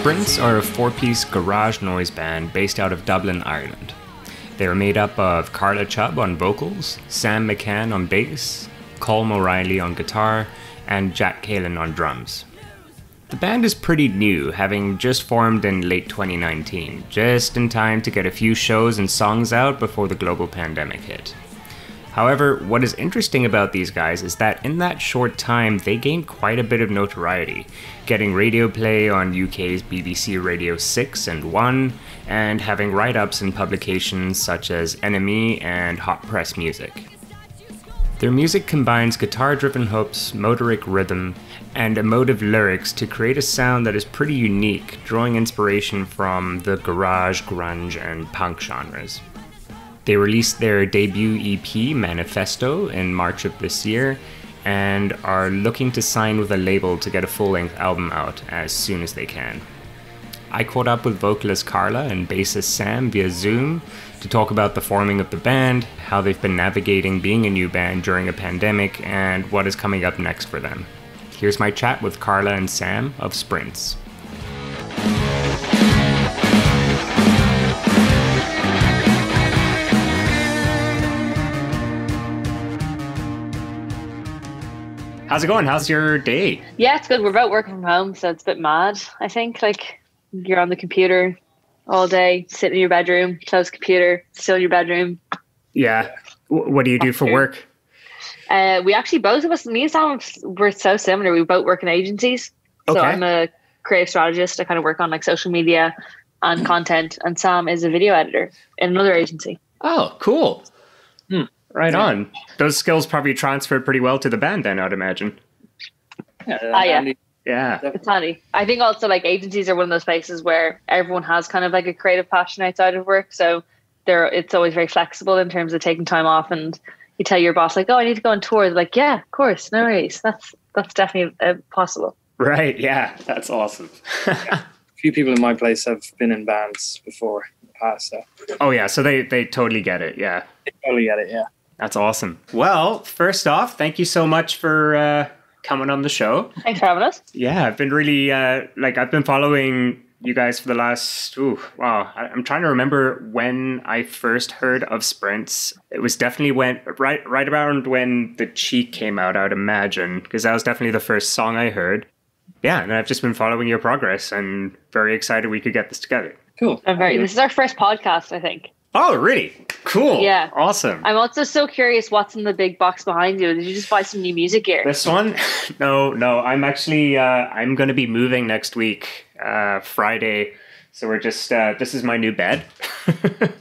Sprints are a four-piece garage noise band based out of Dublin, Ireland. They are made up of Karla Chubb on vocals, Sam McCann on bass, Colm O'Reilly on guitar, and Jack Callan on drums. The band is pretty new, having just formed in late 2019, just in time to get a few shows and songs out before the global pandemic hit. However, what is interesting about these guys is that in that short time, they gained quite a bit of notoriety, getting radio play on UK's BBC Radio 6 and 1, and having write-ups in publications such as NME and Hot Press music. Their music combines guitar-driven hooks, motoric rhythm, and emotive lyrics to create a sound that is pretty unique, drawing inspiration from the garage, grunge, and punk genres. They released their debut EP, Manifesto, in March of this year, and are looking to sign with a label to get a full-length album out as soon as they can. I caught up with vocalist Karla and bassist Sam via Zoom to talk about the forming of the band, how they've been navigating being a new band during a pandemic, and what is coming up next for them. Here's my chat with Karla and Sam of Sprints. How's it going? How's your day? Yeah, it's good. We're both working from home, so it's a bit mad, I think. Like, you're on the computer all day, sitting in your bedroom, close computer, still in your bedroom. Yeah. What do you do for work? We actually, both of us, me and Sam, we're so similar. We both work in agencies. So Okay. I'm a creative strategist. I kind of work on like social media and content. And Sam is a video editor in another agency. Oh, cool. Right on. Those skills probably transferred pretty well to the band then, I'd imagine. Yeah. Yeah. It's handy. I think also like agencies are one of those places where everyone has kind of like a creative passion outside of work. So it's always very flexible in terms of taking time off, and you tell your boss like, oh, I need to go on tour. They're like, yeah, of course, no worries. That's definitely possible. Right. Yeah. That's awesome. A few people in my place have been in bands before in the past. So Oh yeah. So they totally get it. Yeah. they totally get it, yeah. That's awesome. Well, first off, thank you so much for coming on the show. Thanks for having us. Yeah, I've been really I've been following you guys for the last I'm trying to remember when I first heard of Sprints. It was definitely right around when The Cheek came out, I would imagine, because that was definitely the first song I heard. Yeah, and I've just been following your progress and very excited we could get this together. Cool. This is our first podcast, I think. Oh, really? Cool. Yeah. Awesome. I'm also so curious what's in the big box behind you. Did you just buy some new music gear? This one? No. I'm actually, I'm going to be moving next week, Friday. So we're just, this is my new bed.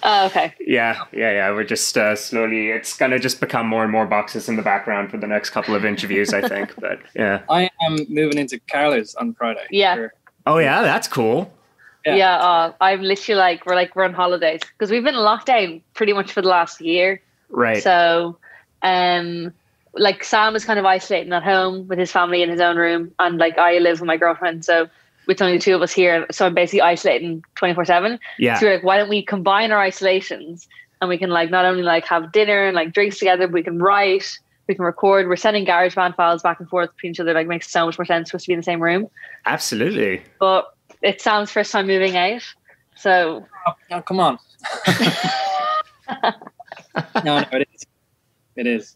Oh, okay. Yeah. We're just slowly, it's going to just become more and more boxes in the background for the next couple of interviews, I think. But yeah. I am moving into Carla's on Friday. Yeah. Oh, yeah. That's cool. Yeah. I'm literally we're on holidays because we've been in lockdown pretty much for the last year. Right. So, Sam is kind of isolating at home with his family in his own room, and like I live with my girlfriend, so it's only the two of us here. So I'm basically isolating 24/7. Yeah. So we're like, why don't we combine our isolations and we can like not only like have dinner and like drinks together, but we can write, we can record. We're sending GarageBand files back and forth between each other. Like makes so much more sense for us to be in the same room. Absolutely. But it's Sam's first time moving out, so Oh, come on. No, it is. It is.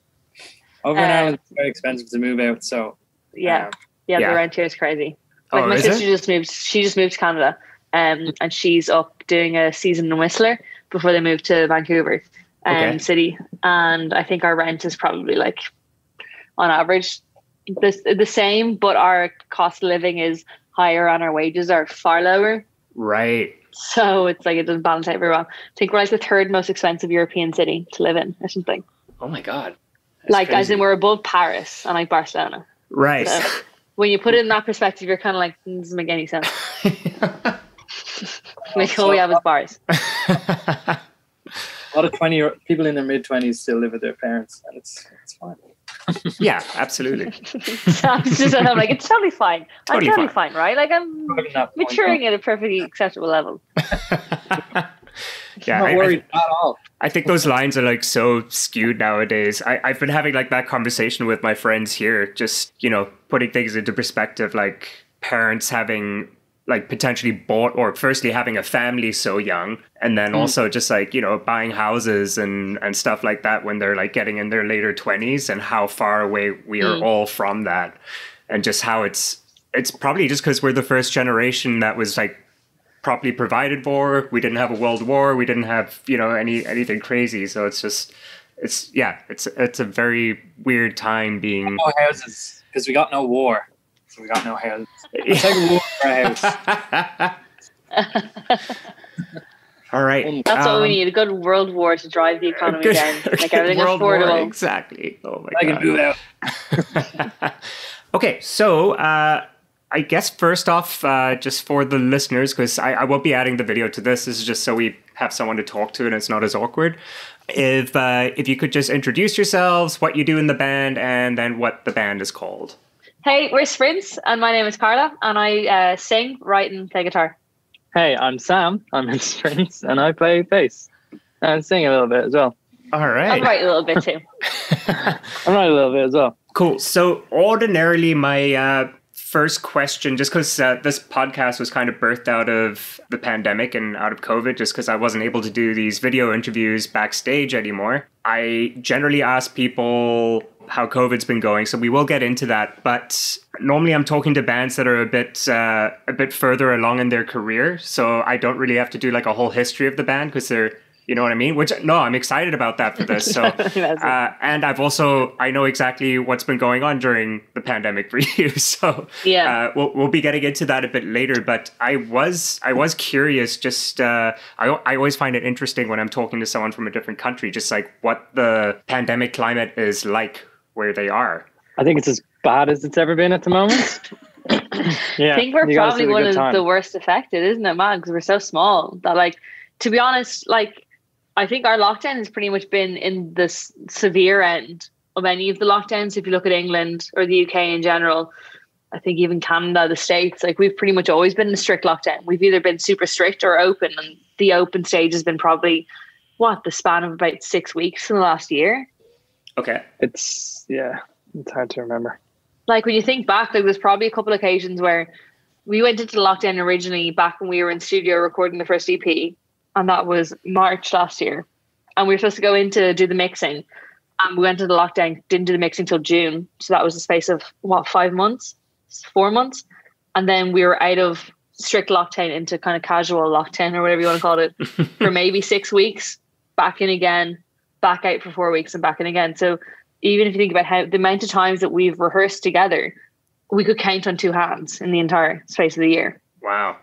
Over in Ireland, it's very expensive to move out. So yeah, the rent here is crazy. Like Oh, my is sister it? she just moved to Canada, and she's up doing a season in Whistler before they move to Vancouver Okay. city. And I think our rent is probably like on average the same, but our cost of living is higher and our wages are far lower. Right. So it's like it doesn't balance out very well. I think we're like the third most expensive European city to live in or something. Oh my God. That's Like as crazy. in we're above Paris and like Barcelona. Right. So when you put it in that perspective, you're kind of like, it doesn't make any sense. Like all we have is bars. a lot of people in their mid-20s still live with their parents, and it's fine. Yeah, absolutely. So I'm like, it's totally fine. Totally I'm totally fine, right? Like I'm Probably not the point, maturing at a perfectly acceptable level. Yeah, I'm not worried at all. I think those lines are like so skewed nowadays. I've been having like that conversation with my friends here, just, putting things into perspective, like parents having like potentially bought, or firstly having a family so young, and then also just like, you know, buying houses and stuff like that when they're like getting in their later 20s, and how far away we are all from that, and just how it's probably just because we're the first generation that was like properly provided for. We didn't have a world war, we didn't have, you know, anything crazy, so it's a very weird time being no houses because we got no war, so we got no houses. It's like a war for a house. All right. That's what we need, a good world war to drive the economy down, make everything affordable. War, exactly. Oh my God. I can do that. Okay, so I guess first off, just for the listeners, because I won't be adding the video to this. This is just so we have someone to talk to and it's not as awkward. If you could just introduce yourselves, what you do in the band, and then what the band is called. Hey, we're Sprints, and my name is Karla, and I sing, write, and play guitar. Hey, I'm Sam. I'm in Sprints, and I play bass and sing a little bit as well. All right. I write a little bit too. I write a little bit as well. Cool. So ordinarily, my first question, just because this podcast was kind of birthed out of the pandemic and out of COVID, just because I wasn't able to do these video interviews backstage anymore, I generally ask people how COVID's been going. So we will get into that. But normally I'm talking to bands that are a bit further along in their career. So I don't really have to do like a whole history of the band because they're, you know what I mean? Which, no, I'm excited about that for this. So, and I know exactly what's been going on during the pandemic for you. So yeah, we'll be getting into that a bit later. But I was curious, just, I always find it interesting when I'm talking to someone from a different country, just like what the pandemic climate is like where they are. I think it's as bad as it's ever been at the moment. Yeah, I think we're probably one of the worst affected, isn't it, man? Because we're so small that, like, to be honest, like, I think our lockdown has pretty much been in the severe end of any of the lockdowns. If you look at England or the UK in general, I think even Canada, the States, like, we've pretty much always been in a strict lockdown. We've either been super strict or open, and the open stage has been probably, the span of about 6 weeks in the last year. Okay. It's hard to remember. Like, when you think back, like, there's probably a couple of occasions where we went into lockdown originally back when we were in studio recording the first EP, and that was March last year. And we were supposed to go in to do the mixing, and we went into the lockdown, didn't do the mixing till June. So that was a space of 4 months, and then we were out of strict lockdown into kind of casual lockdown, or whatever you want to call it, for maybe 6 weeks, back in again, back out for 4 weeks, and back in again. So even if you think about how the amount of times that we've rehearsed together, we could count on two hands in the entire space of the year. Wow.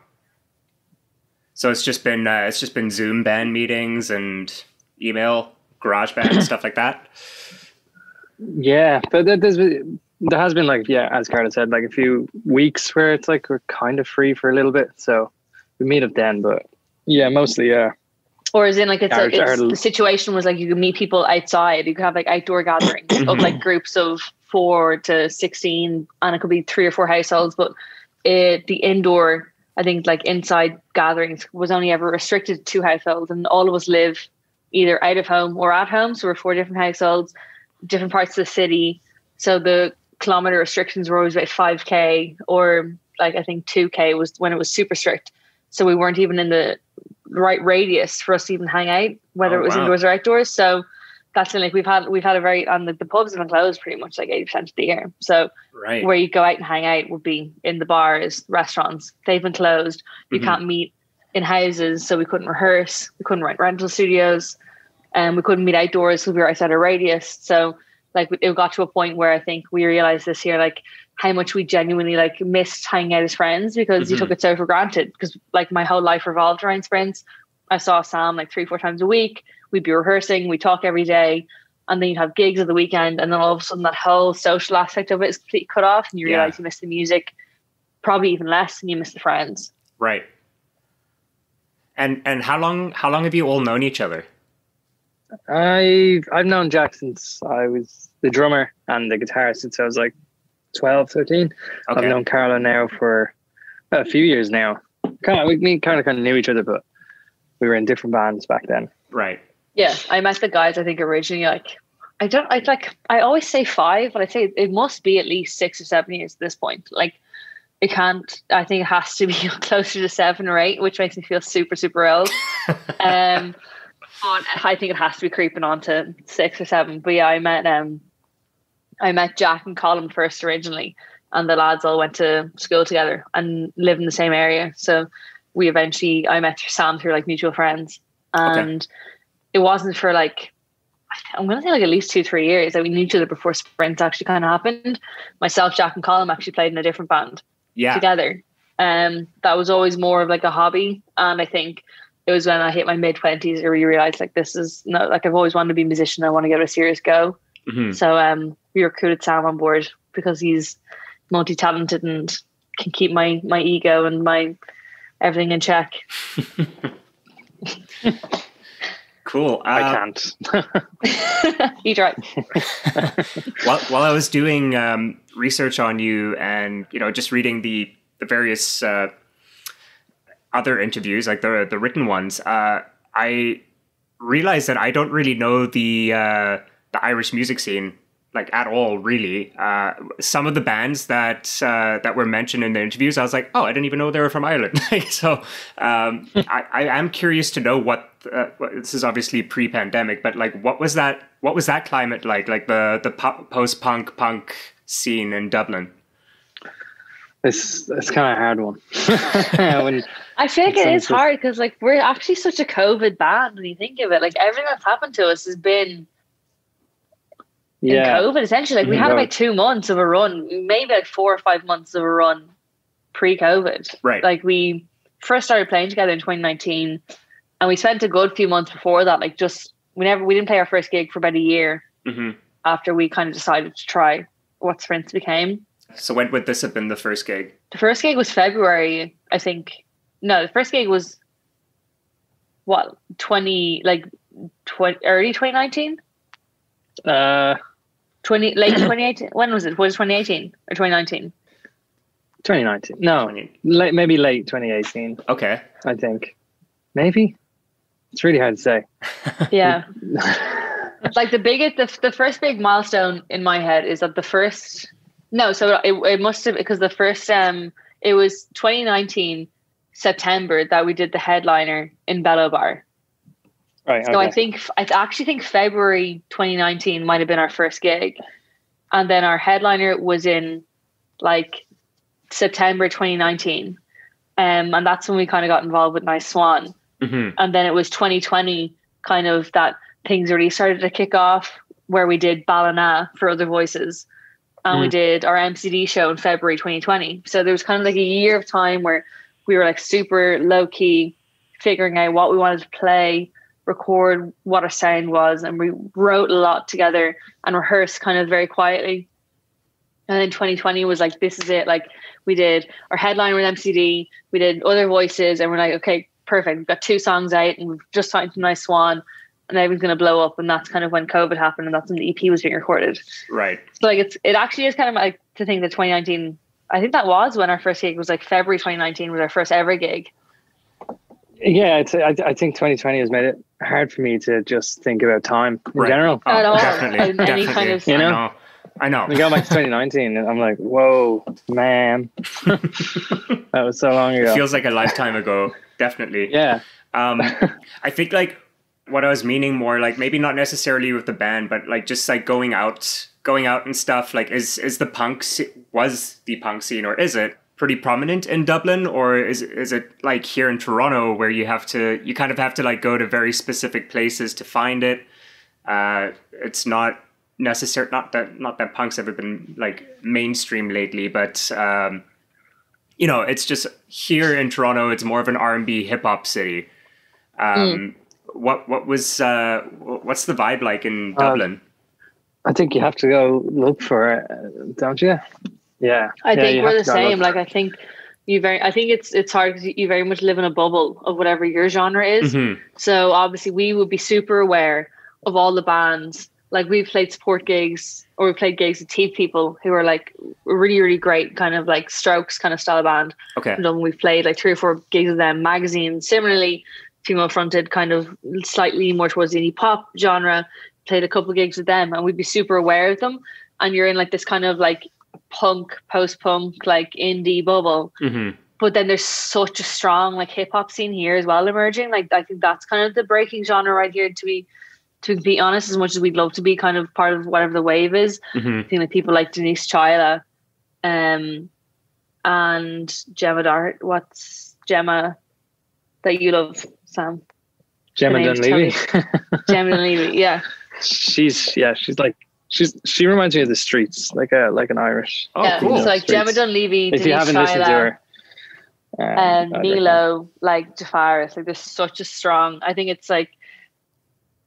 So it's just been Zoom band meetings and email, GarageBand and stuff like that. Yeah, but there has been, like, as Karla said, like a few weeks where it's like we're kind of free for a little bit. So we meet up then, but mostly. Or as in, like, the situation was like you could meet people outside. You could have like outdoor gatherings of like groups of 4 to 16, and it could be 3 or 4 households. But the indoor, I think, like, inside gatherings was only ever restricted to 2 households, and all of us live either out of home or at home. So we're 4 different households, different parts of the city. So the kilometer restrictions were always about 5K, or like I think 2K was when it was super strict. So we weren't even in the right radius for us to even hang out, whether it was indoors or outdoors. So that's like we've had a very, and the pubs have been closed pretty much like 80% of the year. So where you go out and hang out would be in the bars, restaurants. They've been closed. You can't meet in houses, so we couldn't rehearse. We couldn't rent rental studios, and we couldn't meet outdoors because we were outside our radius. So like it got to a point where I think we realized this year, like, how much we genuinely like missed hanging out as friends, because you took it so for granted. Because like my whole life revolved around Sprints. I saw Sam like 3-4 times a week. We'd be rehearsing, we talk every day, and then you'd have gigs of the weekend, and then all of a sudden that whole social aspect of it is completely cut off, and you realize you miss the music probably even less than you miss the friends. Right. And how long have you all known each other? I've known Jack since I was the drummer and the guitarist since I was like 12, 13. Okay. I've known Karla now for a few years now. Kind of knew each other, but we were in different bands back then. Right. Yeah, I met the guys, I think, originally, like, I always say 5, but I'd say it must be at least 6 or 7 years at this point. Like, It can't. I think it has to be closer to 7 or 8, which makes me feel super, super old. But I think it has to be creeping on to 6 or 7. But yeah, I met Jack and Colm first originally, and the lads all went to school together and live in the same area. So I met Sam through like mutual friends, and it wasn't for like, I'm going to say like at least 2-3 years that we knew each other before Sprint actually kind of happened. Myself, Jack and Colm actually played in a different band together. That was always more of like a hobby. And I think it was when I hit my mid-20s where you realized like, this is not like, I've always wanted to be a musician. I want to give it a serious go. Mm-hmm. So we recruited Sam on board because he's multi-talented and can keep my ego and my everything in check. Cool. I can't. You try. While I was doing research on you and, just reading the various other interviews, like the written ones, I realized that I don't really know the Irish music scene like at all, really. Some of the bands that were mentioned in the interviews, I was like, oh, I didn't even know they were from Ireland. So I am curious to know what this is obviously pre-pandemic, but like what was that climate like the post-punk punk scene in Dublin? It's kind of a hard one. I feel like it is hard because like we're actually such a COVID band when you think of it. Like everything that's happened to us has been in COVID, essentially. Like we had about 2 months of a run, maybe like 4 or 5 months of a run pre-COVID. Right. Like we first started playing together in 2019, and we spent a good few months before that. Like we didn't play our first gig for about a year after we kind of decided to try what Sprints became. So when would this have been the first gig? The first gig was February, I think. No, the first gig was early 2019? Late 2018. When was it? Was it 2018 or 2019? 2019. No, maybe late 2018. Okay. I think. Maybe. It's really hard to say. Yeah. Like the first big milestone in my head is that it must have, because the first, it was 2019 September that we did the headliner in Bellow Bar. Right. So I actually think February 2019 might have been our first gig. And then our headliner was in like September 2019. And that's when we kind of got involved with Nice Swan. Mm-hmm. And then it was 2020 kind of that things really started to kick off, where we did Ballina for Other Voices. And we did our MCD show in February 2020. So there was kind of like a year of time where we were like super low key figuring out what we wanted to play, record what our sound was, and we wrote a lot together and rehearsed kind of very quietly. And then 2020 was like, this is it. Like we did our headline with MCD, we did Other Voices, and we're like, okay, perfect. We've got 2 songs out and we've just signed to Nice Swan, and everything's going to blow up. And that's kind of when COVID happened, and that's when the EP was being recorded. Right. So like it actually is kind of like to think that 2019, I think that was when our first gig was, like February 2019 was our first ever gig. Yeah, I think 2020 has made it hard for me to just think about time in general. At all. Definitely. Any kind of, I know. We go back to 2019 and I'm like, whoa, man. That was so long ago. It feels like a lifetime ago. Definitely. Yeah. I think like what I was meaning more, like maybe not necessarily with the band, but like just like going out and stuff, like was the punk scene, or is it pretty prominent in Dublin, or is it like here in Toronto where you kind of have to like go to very specific places to find it? It's not necessary, not that punk's ever been like mainstream lately, but it's just here in Toronto, it's more of an R&B hip hop city. What's the vibe like in Dublin? I think you have to go look for it, don't you? Yeah. I think we're the same. Like I think it's hard because you very much live in a bubble of whatever your genre is. Mm-hmm. So obviously we would be super aware of all the bands. Like we've played support gigs, or we played gigs with Teeth People, who are like really, really great kind of like Strokes kind of style band. Okay. And then we've played like 3 or 4 gigs with them. Magazine, similarly female fronted, kind of slightly more towards the indie pop genre. Played a couple of gigs with them, and we'd be super aware of them. And you're in like this kind of like punk, post-punk, like indie bubble. Mm-hmm. But then there's such a strong like hip hop scene here as well emerging. Like I think that's kind of the breaking genre right here, to be honest, as much as we'd love to be kind of part of whatever the wave is. Mm-hmm. I think like people like Denise Chila, and Gemma Dart. What's Gemma that you love, Sam? Gemma Dunleavy. Gemma Dunleavy, yeah. She reminds me of the Streets, like an Irish. Oh, yeah, cool. so like Gemma Dunleavy, If you haven't listened to her, and Milo, like Jafaris, like there's such a strong. I think it's like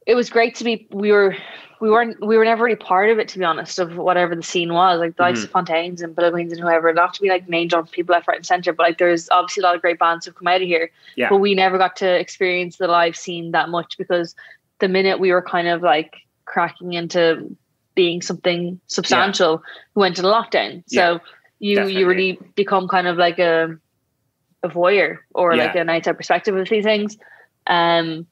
it was great to be. We were never really part of it, to be honest, of whatever the scene was, like the likes of Fontaines and Billy and whoever. Not to be like name drop people left, right, and center, but like there's obviously a lot of great bands who've come out of here. Yeah. But we never got to experience the live scene that much, because the minute we were kind of like cracking into being something substantial, we went to the lockdown. So you really become kind of like a voyeur, or like an outside perspective of these things. And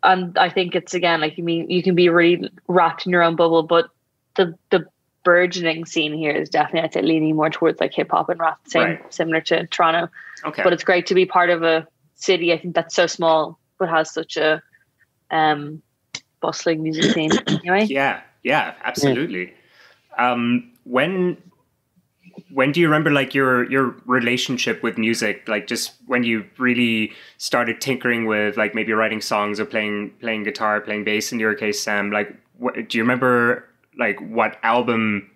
I think it's, again, like you can be really wrapped in your own bubble, but the burgeoning scene here is definitely, I'd say, leaning more towards like hip hop and rap, similar to Toronto. Okay. But it's great to be part of a city, I think, that's so small but has such a bustling music scene. Anyway. Yeah, absolutely. When do you remember like your relationship with music? Like just when you really started tinkering with like maybe writing songs or playing guitar, playing bass in your case, Sam, like do you remember like what album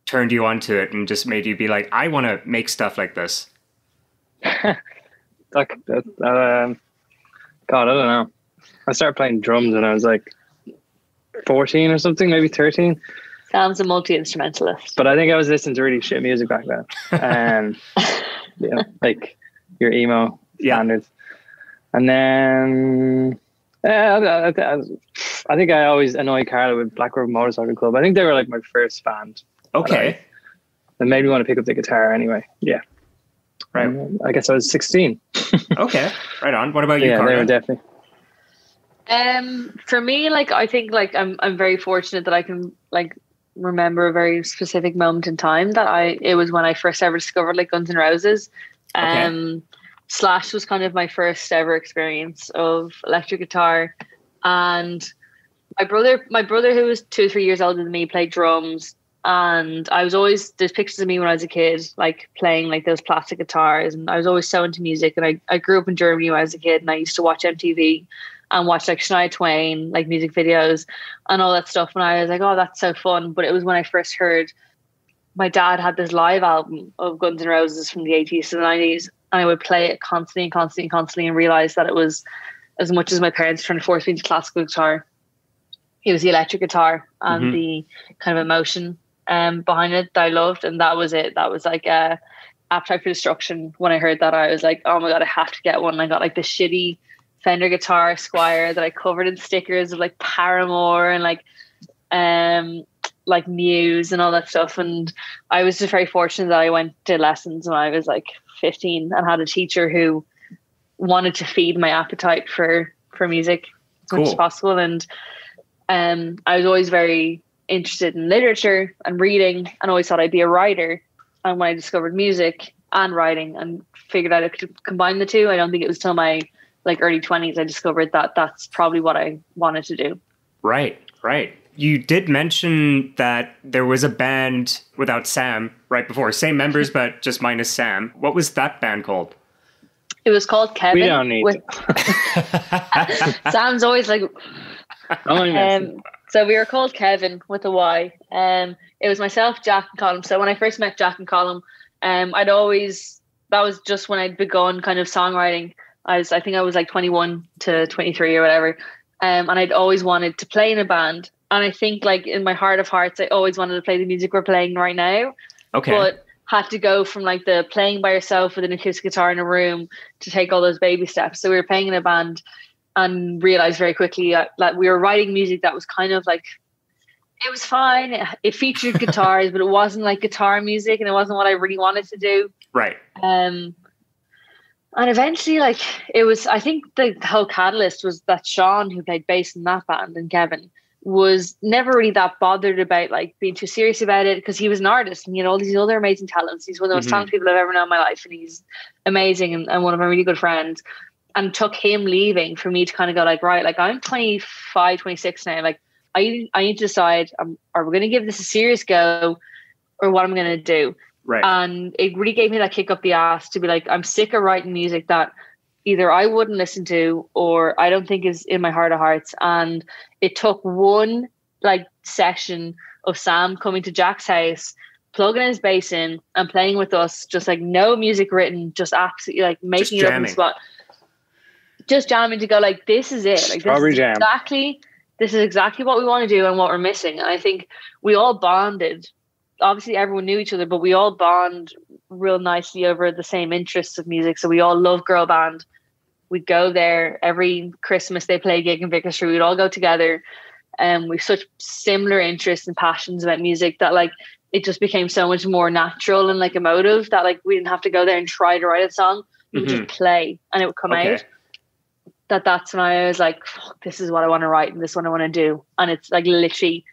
turned you onto it and just made you be like, I want to make stuff like this? God, I don't know. I started playing drums when I was like 14 or something, maybe 13. Sam's a multi-instrumentalist. But I think I was listening to really shit music back then. Like your emo standards. And then I think I always annoyed Karla with Black River Motorcycle Club. I think they were like my first band. Okay. That made me want to pick up the guitar anyway. Yeah. Right. I guess I was 16. Okay. Right on. What about you, Karla? Karla? They were definitely. For me, like I think like I'm very fortunate that I can like remember a very specific moment in time it was when I first ever discovered like Guns N' Roses. Slash was kind of my first ever experience of electric guitar, and my brother who was 2 or 3 years older than me played drums, and there's pictures of me when I was a kid like playing like those plastic guitars, and I was always so into music, and I grew up in Germany when I was a kid, and I used to watch MTV and watch like Shania Twain, like music videos and all that stuff. And I was like, oh, that's so fun. But it was when I first heard my dad had this live album of Guns N' Roses from the 80s to the 90s. And I would play it constantly and realize that it was, as much as my parents were trying to force me into classical guitar, it was the electric guitar and the kind of emotion behind it that I loved. And that was it. That was like Appetite for Destruction. When I heard that, I was like, oh my God, I have to get one. And I got like this shitty Fender guitar Squire that I covered in stickers of like Paramore and like Muse and all that stuff. And I was just very fortunate that I went to lessons when I was like 15 and had a teacher who wanted to feed my appetite for music as much as possible. And I was always very interested in literature and reading, and always thought I'd be a writer. And when I discovered music and writing and figured out I could combine the two, I don't think it was till my like early 20s I discovered that that's probably what I wanted to do. Right. You did mention that there was a band without Sam right before, same members but just minus Sam. What was that band called? It was called Kevin. We don't need Sam's always like so we were called Kevin with a Y. It was myself, Jack and Colm. So when I first met Jack and Colm, that was just when I'd begun kind of songwriting. I think I was like 21 to 23 or whatever. And I'd always wanted to play in a band. And I think like in my heart of hearts, I always wanted to play the music we're playing right now. Okay. But had to go from like the playing by yourself with an acoustic guitar in a room to take all those baby steps. So we were playing in a band and realized very quickly that we were writing music that was kind of like, it was fine. It featured guitars, but it wasn't like guitar music, and it wasn't what I really wanted to do. Right. And eventually, like, it was, I think the whole catalyst was that Sean, who played bass in that band, and Kevin, was never really that bothered about like being too serious about it, because he was an artist and he had all these other amazing talents. He's one of the most talented people I've ever known in my life, and he's amazing and one of my really good friends. And it took him leaving for me to kind of go like, right, like I'm 25, 26 now. Like I need to decide, are we going to give this a serious go, or what am I going to do? Right. And it really gave me that kick up the ass to be like, I'm sick of writing music that either I wouldn't listen to or I don't think is in my heart of hearts. And it took one like session of Sam coming to Jack's house, plugging his bass in and playing with us, just like no music written, just absolutely like making it up on the spot. Just jamming to go like, this is it. Like this is exactly what we want to do and what we're missing. And I think we all bonded. Obviously everyone knew each other, but we all bond real nicely over the same interests of music. So we all love girl band. We'd go there every Christmas. They play a gig in Vicar Street. We'd all go together, and we've such similar interests and passions about music that like it just became so much more natural and like emotive that like we didn't have to go there and try to write a song. We would just play and it would come out. That's when I was like, fuck, this is what I want to write and this is what I want to do. And it's like literally,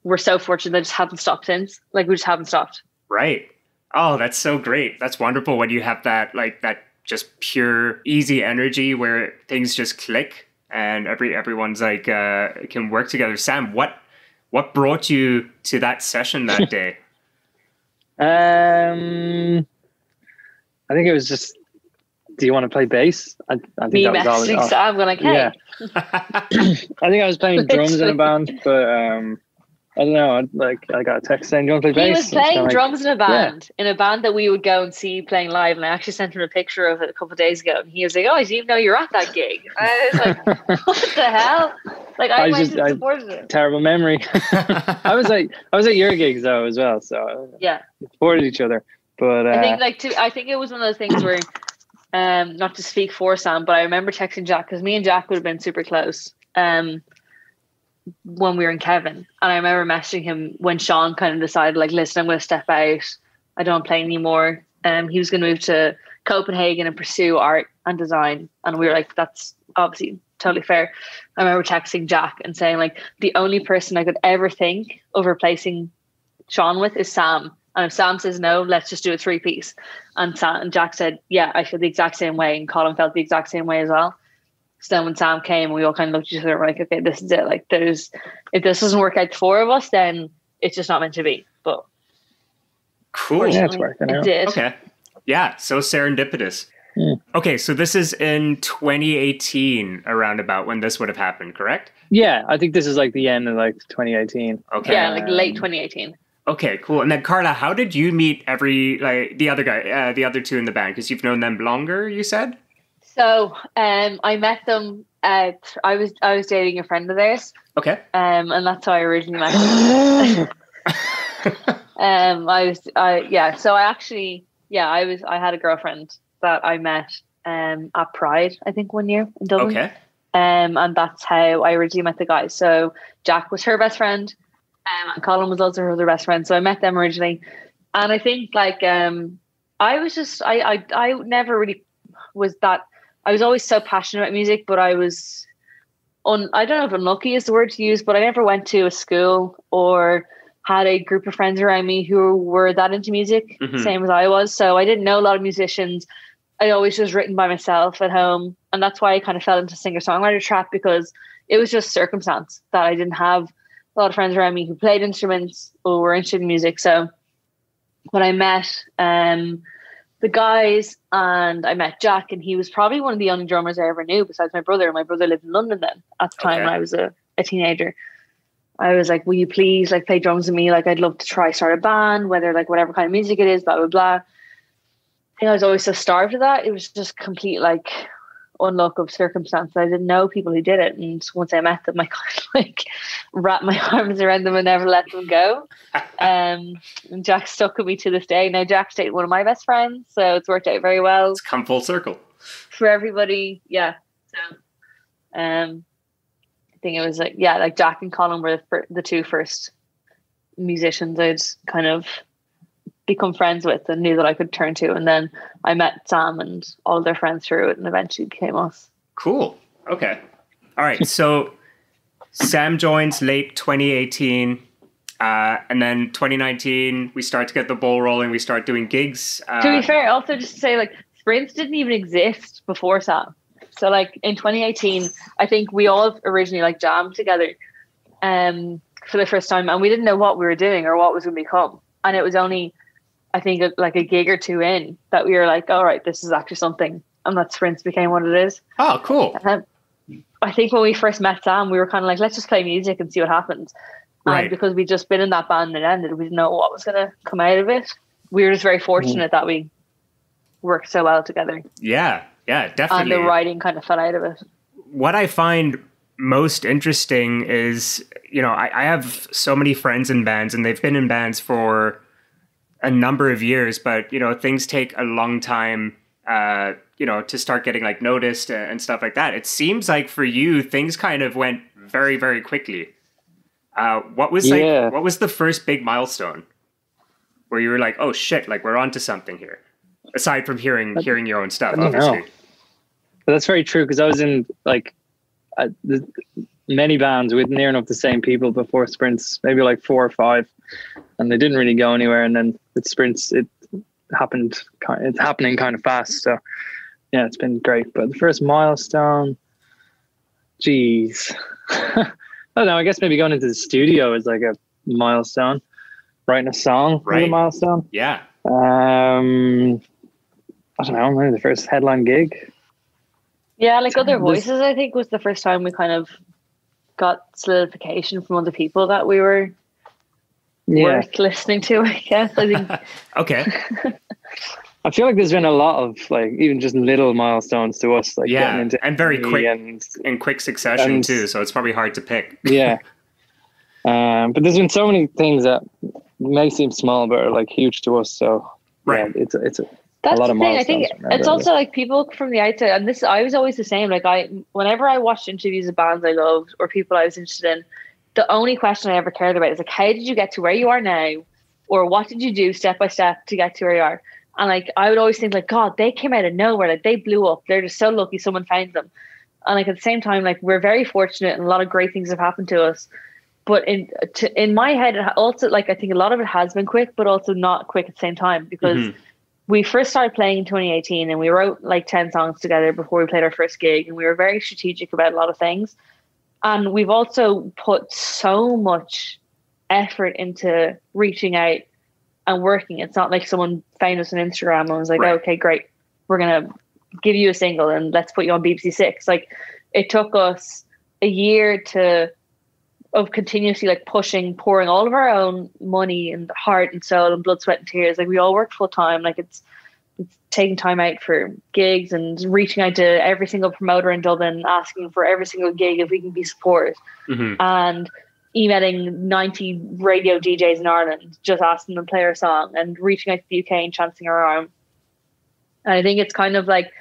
we're so fortunate that just haven't stopped since. Like we just haven't stopped. Right. Oh, that's so great. That's wonderful when you have that like that just pure easy energy where things just click and everyone's like can work together. Sam, what brought you to that session that day? I think it was just, do you want to play bass? I think me that was messaging Sam going like, hey. Yeah. I think I was playing drums in a band, but I don't know. Like I got a text saying, "Do you want to play bass?" He was playing drums in a band, in a band that we would go and see playing live. And I actually sent him a picture of it a couple of days ago. And he was like, "Oh, I didn't even know you're at that gig." I was like, "What the hell?" Like I went and supported it. Terrible memory. I was at your gigs though as well, so yeah, we supported each other. But I think it was one of those things where, not to speak for Sam, but I remember texting Jack because me and Jack would have been super close. When we were in Kevin, and I remember messaging him when Sean kind of decided like, listen, I'm going to step out, I don't play anymore. He was going to move to Copenhagen and pursue art and design, and we were like, that's obviously totally fair. I remember texting Jack and saying like, the only person I could ever think of replacing Sean with is Sam, and if Sam says no, let's just do a 3-piece. And Jack said, yeah, I feel the exact same way, and Colin felt the exact same way as well. So then when Sam came, we all kind of looked at each other and were like, okay, this is it. Like if this doesn't work out, the 4 of us, then it's just not meant to be. But cool. Yeah, it's working out. It did. Okay. Yeah, so serendipitous. Yeah. Okay, so this is in 2018, around about when this would have happened, correct? Yeah, I think this is like the end of like 2018. Okay. Yeah, like late 2018. Okay, cool. And then Karla, how did you meet the other two in the band? Because you've known them longer, you said? So I met them I was dating a friend of theirs. Okay. And that's how I originally met them. I had a girlfriend that I met at Pride, I think 1 year in Dublin. Okay. And that's how I originally met the guys. So Jack was her best friend, and Colin was also her other best friend. So I met them originally. And I think like I never really was that. I was always so passionate about music, but I was I don't know if unlucky is the word to use, but I never went to a school or had a group of friends around me who were that into music, same as I was. So I didn't know a lot of musicians. I always just written by myself at home. And that's why I kind of fell into singer-songwriter trap, because it was just circumstance that I didn't have a lot of friends around me who played instruments or were interested in music. So when I met the guys and I met Jack, and he was probably one of the only drummers I ever knew besides my brother. My brother lived in London then at the time when I was a teenager. I was like, will you please like play drums with me? Like, I'd love to start a band, whatever kind of music it is, blah, blah, blah. I think I was always so starved of that. It was just complete like unluck of circumstance. I didn't know people who did it. And once I met them, I kind of like wrapped my arms around them and never let them go. And Jack stuck with me to this day. Now Jack's dating one of my best friends, so it's worked out very well. It's come full circle for everybody. Yeah. So I think it was like Jack and Colin were the two first musicians I'd kind of become friends with and knew that I could turn to. And then I met Sam and all their friends through it, and eventually became us. Cool. Okay. All right. So Sam joins late 2018. And then 2019, we start to get the ball rolling. We start doing gigs. To be fair, also just to say, like, sprints didn't even exist before Sam. So, like, in 2018, I think we all originally, like, jammed together for the first time. And we didn't know what we were doing or what was going to become. And it was only, I think, like a gig or two in that we were like, all right, this is actually something. And that sprints became what it is. Oh, cool. I think when we first met Sam, we were kind of like, let's just play music and see what happens. Right. Because we'd just been in that band and it ended. We didn't know what was going to come out of it. We were just very fortunate that we worked so well together. Yeah, definitely. And the writing kind of fell out of it. What I find most interesting is, I have so many friends in bands and they've been in bands for a number of years, but, things take a long time, to start getting like noticed and stuff like that. It seems like for you, things kind of went very, very quickly. What was the first big milestone where you were like, oh shit, like we're onto something here? Aside from hearing your own stuff, obviously. But that's very true, because I was in like many bands with near enough the same people before sprints, maybe like 4 or 5, and they didn't really go anywhere. And then with sprints, it's happening kind of fast. So yeah, it's been great. But the first milestone, geez. I don't know, I guess maybe going into the studio is like a milestone. Writing a song is a milestone. Yeah. I don't know, maybe the first headline gig. Yeah, like Other Voices, I think, was the first time we kind of got solidification from other people that we were worth listening to, I guess. I think. Okay. I feel like there's been a lot of like even just little milestones to us, like getting into and very quick in quick succession too. So it's probably hard to pick. Yeah, but there's been so many things that may seem small but are like huge to us. So yeah, it's a lot of milestones. I think it's also like people from the outside, and this I was always the same. Like whenever I watched interviews of bands I loved or people I was interested in, the only question I ever cared about is like, how did you get to where you are now, or what did you do step by step to get to where you are? And like, I would always think like, God, they came out of nowhere. Like they blew up. They're just so lucky someone found them. And like, at the same time, like we're very fortunate and a lot of great things have happened to us. But in my head, it also like, I think a lot of it has been quick, but also not quick at the same time, because we first started playing in 2018 and we wrote like 10 songs together before we played our first gig. And we were very strategic about a lot of things. And we've also put so much effort into reaching out and working. It's not like someone found us on Instagram and was like, okay, great, we're going to give you a single and let's put you on BBC Six. Like it took us a year of continuously like pouring all of our own money and heart and soul and blood, sweat and tears. Like we all work full time. Like it's taking time out for gigs and reaching out to every single promoter in Dublin, asking for every single gig if we can be supported. And emailing 90 radio DJs in Ireland, just asking them to play our song, and reaching out to the UK and chancing our arm. And I think it's kind of like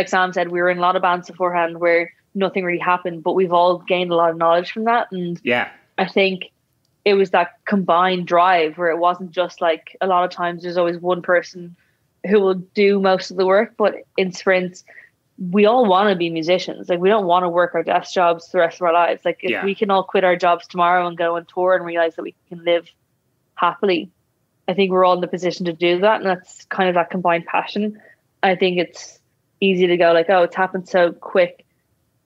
Sam said, we were in a lot of bands beforehand where nothing really happened, but we've all gained a lot of knowledge from that. And I think it was that combined drive where it wasn't just like, a lot of times there's always one person who will do most of the work, but in sprints, we all want to be musicians. Like we don't want to work our desk jobs the rest of our lives. Like if we can all quit our jobs tomorrow and go on tour and realize that we can live happily, I think we're all in the position to do that. And that's kind of that combined passion. I think it's easy to go like, oh, it's happened so quick.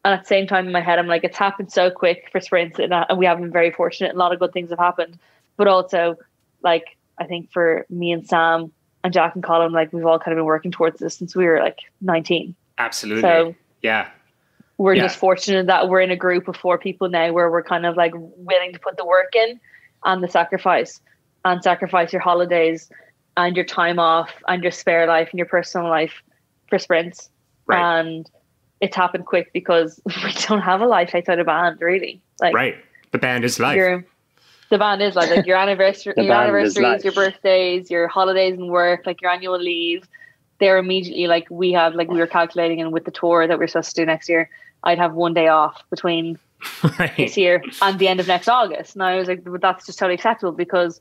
And at the same time in my head, I'm like, it's happened so quick for sprints and we have been very fortunate. A lot of good things have happened, but also like, I think for me and Sam and Jack and Colm, like we've all kind of been working towards this since we were like 19. Absolutely. So we're Yeah. just fortunate that we're in a group of 4 people now where we're kind of like willing to put the work in and the sacrifice your holidays and your time off and your spare life and your personal life for sprints. Right. And it's happened quick because we don't have a life outside of band, really. Like, right. The band is life. The band is like your anniversary, The your band is anniversaries, life. your birthdays, your holidays and work, like your annual leave. They're immediately like we were calculating, and with the tour that we're supposed to do next year, I'd have 1 day off between this year and the end of next August. And I was like, but that's just totally acceptable because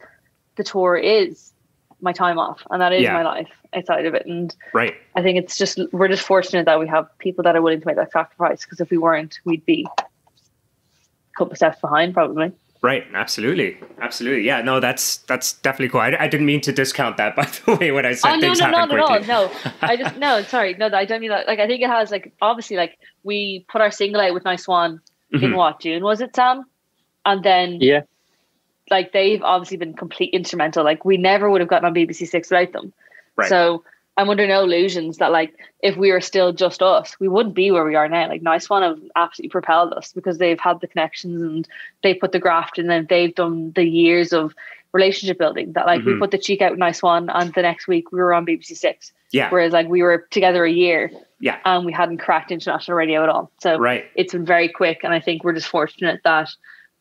the tour is my time off and that is my life outside of it. And I think it's just, we're just fortunate that we have people that are willing to make that sacrifice, because if we weren't, we'd be couple steps behind probably. Right, absolutely. Yeah, no, that's definitely cool. I didn't mean to discount that, by the way, when I said things happen quickly. Not at all. No, I just sorry, no, I don't mean that. Like, I think it has, like, obviously, like, we put our single out with Nice Swan in what, June was it, Sam? And then like, they've obviously been completely instrumental. Like, we never would have gotten on BBC Six without them. Right. So I'm under no illusions that, like, if we were still just us, we wouldn't be where we are now. Like, Nice One have absolutely propelled us because they've had the connections and they put the graft in, and they've done the years of relationship building that, like, we put the cheek out with Nice One and the next week we were on BBC Six. Yeah. Whereas, like, we were together a year. Yeah. And we hadn't cracked international radio at all. So it's been very quick, and I think we're just fortunate that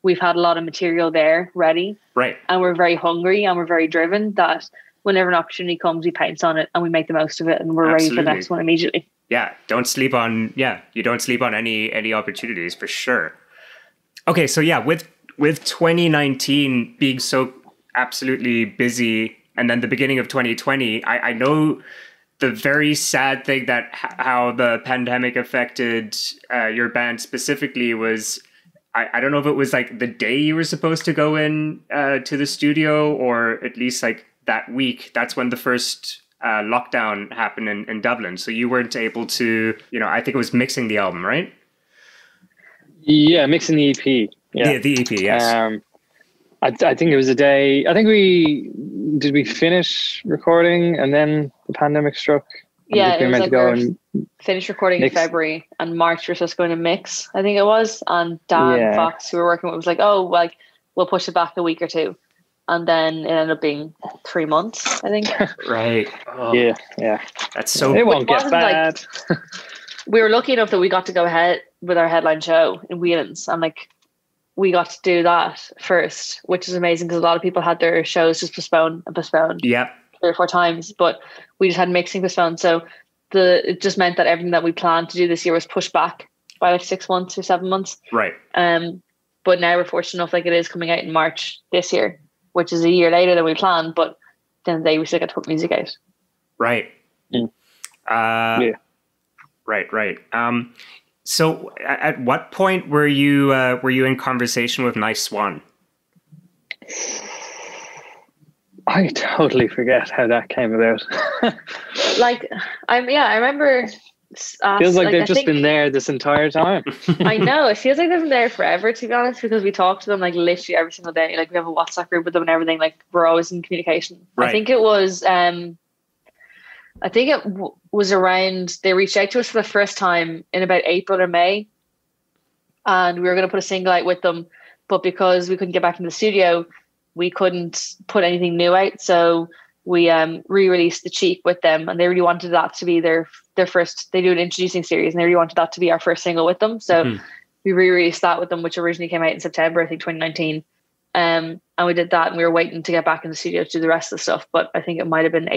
we've had a lot of material there ready. Right. And we're very hungry and we're very driven that whenever an opportunity comes, we pounce on it and we make the most of it, and we're ready for the next one immediately. Yeah, you don't sleep on any opportunities, for sure. Okay, so yeah, with 2019 being so absolutely busy, and then the beginning of 2020, I know the very sad thing that how the pandemic affected your band specifically was, I don't know if it was like the day you were supposed to go in to the studio, or at least like that week. That's when the first lockdown happened in Dublin. So you weren't able to, I think it was mixing the album, right? Yeah, mixing the EP. Yeah, the EP, yes. I think it was a day. I think we finish recording and then the pandemic struck. Yeah, it was like we finished recording in February, and March we're supposed to go in a mix, I think it was. And Dan Fox, who we were working with, was like, "Oh, like, we'll push it back a week or two." And then it ended up being 3 months, I think. Right. Oh. Yeah. That's so. It won't get bad. Like, we were lucky enough that we got to go ahead with our headline show in Whelan's, and like, we got to do that first, which is amazing because a lot of people had their shows just postponed. Yep. 3 or 4 times, but we just had mixing postponed. So it just meant that everything that we planned to do this year was pushed back by like 6 months or 7 months. Right. But now we're fortunate enough, like, it is coming out in March this year, which is a year later than we planned, but then we still get to put music out. Right. Right. So at what point were you in conversation with Nice Swan? I totally forget how that came about. I remember. Feels like they've just been there this entire time. I know, it feels like they've been there forever, to be honest, because we talk to them like literally every single day. Like, we have a WhatsApp group with them and everything. Like, we're always in communication. Right. I think it was. Was around. They reached out to us for the first time in about April or May, and we were going to put a single out with them, but because we couldn't get back into the studio, we couldn't put anything new out. So we re-released The Cheek with them, and they really wanted that to be their first. They do an introducing series, and they really wanted that to be our first single with them. So we re-released that with them, which originally came out in September, I think 2019. And we did that, and we were waiting to get back in the studio to do the rest of the stuff. But I think it might have been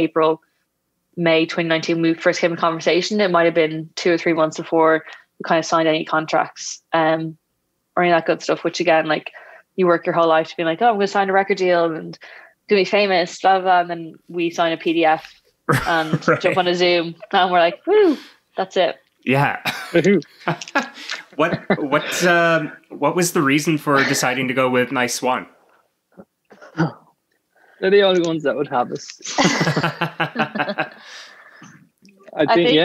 May 2019 when we first came in conversation. It might have been 2 or 3 months before we kind of signed any contracts or any of that good stuff, which, again, like, you work your whole life to be like, oh, I'm going to sign a record deal and do me famous, blah, blah, and then we sign a PDF and jump on a Zoom, and we're like, woo, that's it. Yeah. What was the reason for deciding to go with Nice Swan? They're the only ones that would have us. I think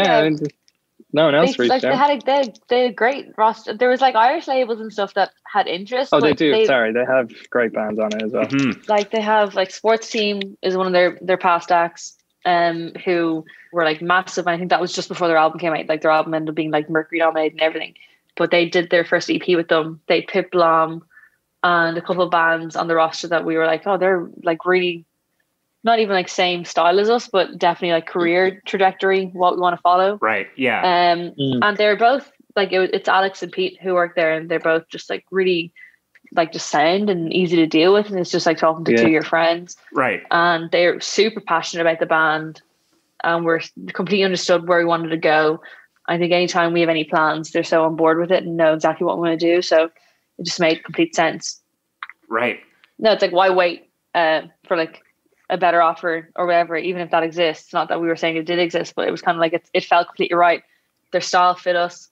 no one else reached out. They had a great roster. There was like Irish labels and stuff that had interest. Oh, they do. They have great bands on it as well. Mm-hmm. Like, they have, like, Sports Team is one of their past acts, who were like massive. I think that was just before their album came out. Like, their album ended up being like Mercury nominated and everything. But they did their first EP with them. They had Pip Blom and a couple of bands on the roster that we were like, oh, they're like really not even like same style as us, but definitely like career trajectory, what we want to follow. Right. Yeah. And they're both like, it's Alex and Pete who work there, and they're both just like really like just sound and easy to deal with. And it's just like talking to two of your friends. Right. And they're super passionate about the band, and we're completely understood where we wanted to go. I think anytime we have any plans, they're so on board with it and know exactly what we want to do. So it just made complete sense. Right. No, it's like, why wait for like a better offer or whatever, even if that exists. Not that we were saying it did exist, but it was kind of like it felt completely right. Their style fit us.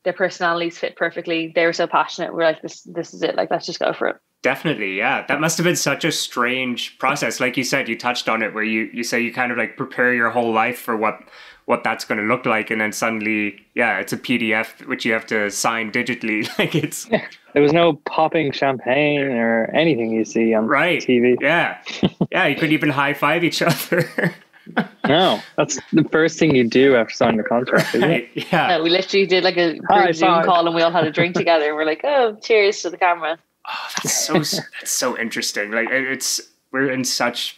their personalities fit perfectly. They were so passionate. We're like, this is it. Like, let's just go for it. Definitely, yeah. That must have been such a strange process. Like you said, you touched on it, where you say you kind of like prepare your whole life for what that's going to look like, and then suddenly, yeah, it's a PDF which you have to sign digitally. Like it's there was no popping champagne or anything you see on TV. Yeah, yeah. You couldn't even high five each other. No, that's the first thing you do after signing the contract, isn't it? Yeah. No, we literally did like a group Zoom call, and we all had a drink together, and we're like, oh, cheers to the camera. Oh, that's so interesting. Like we're in such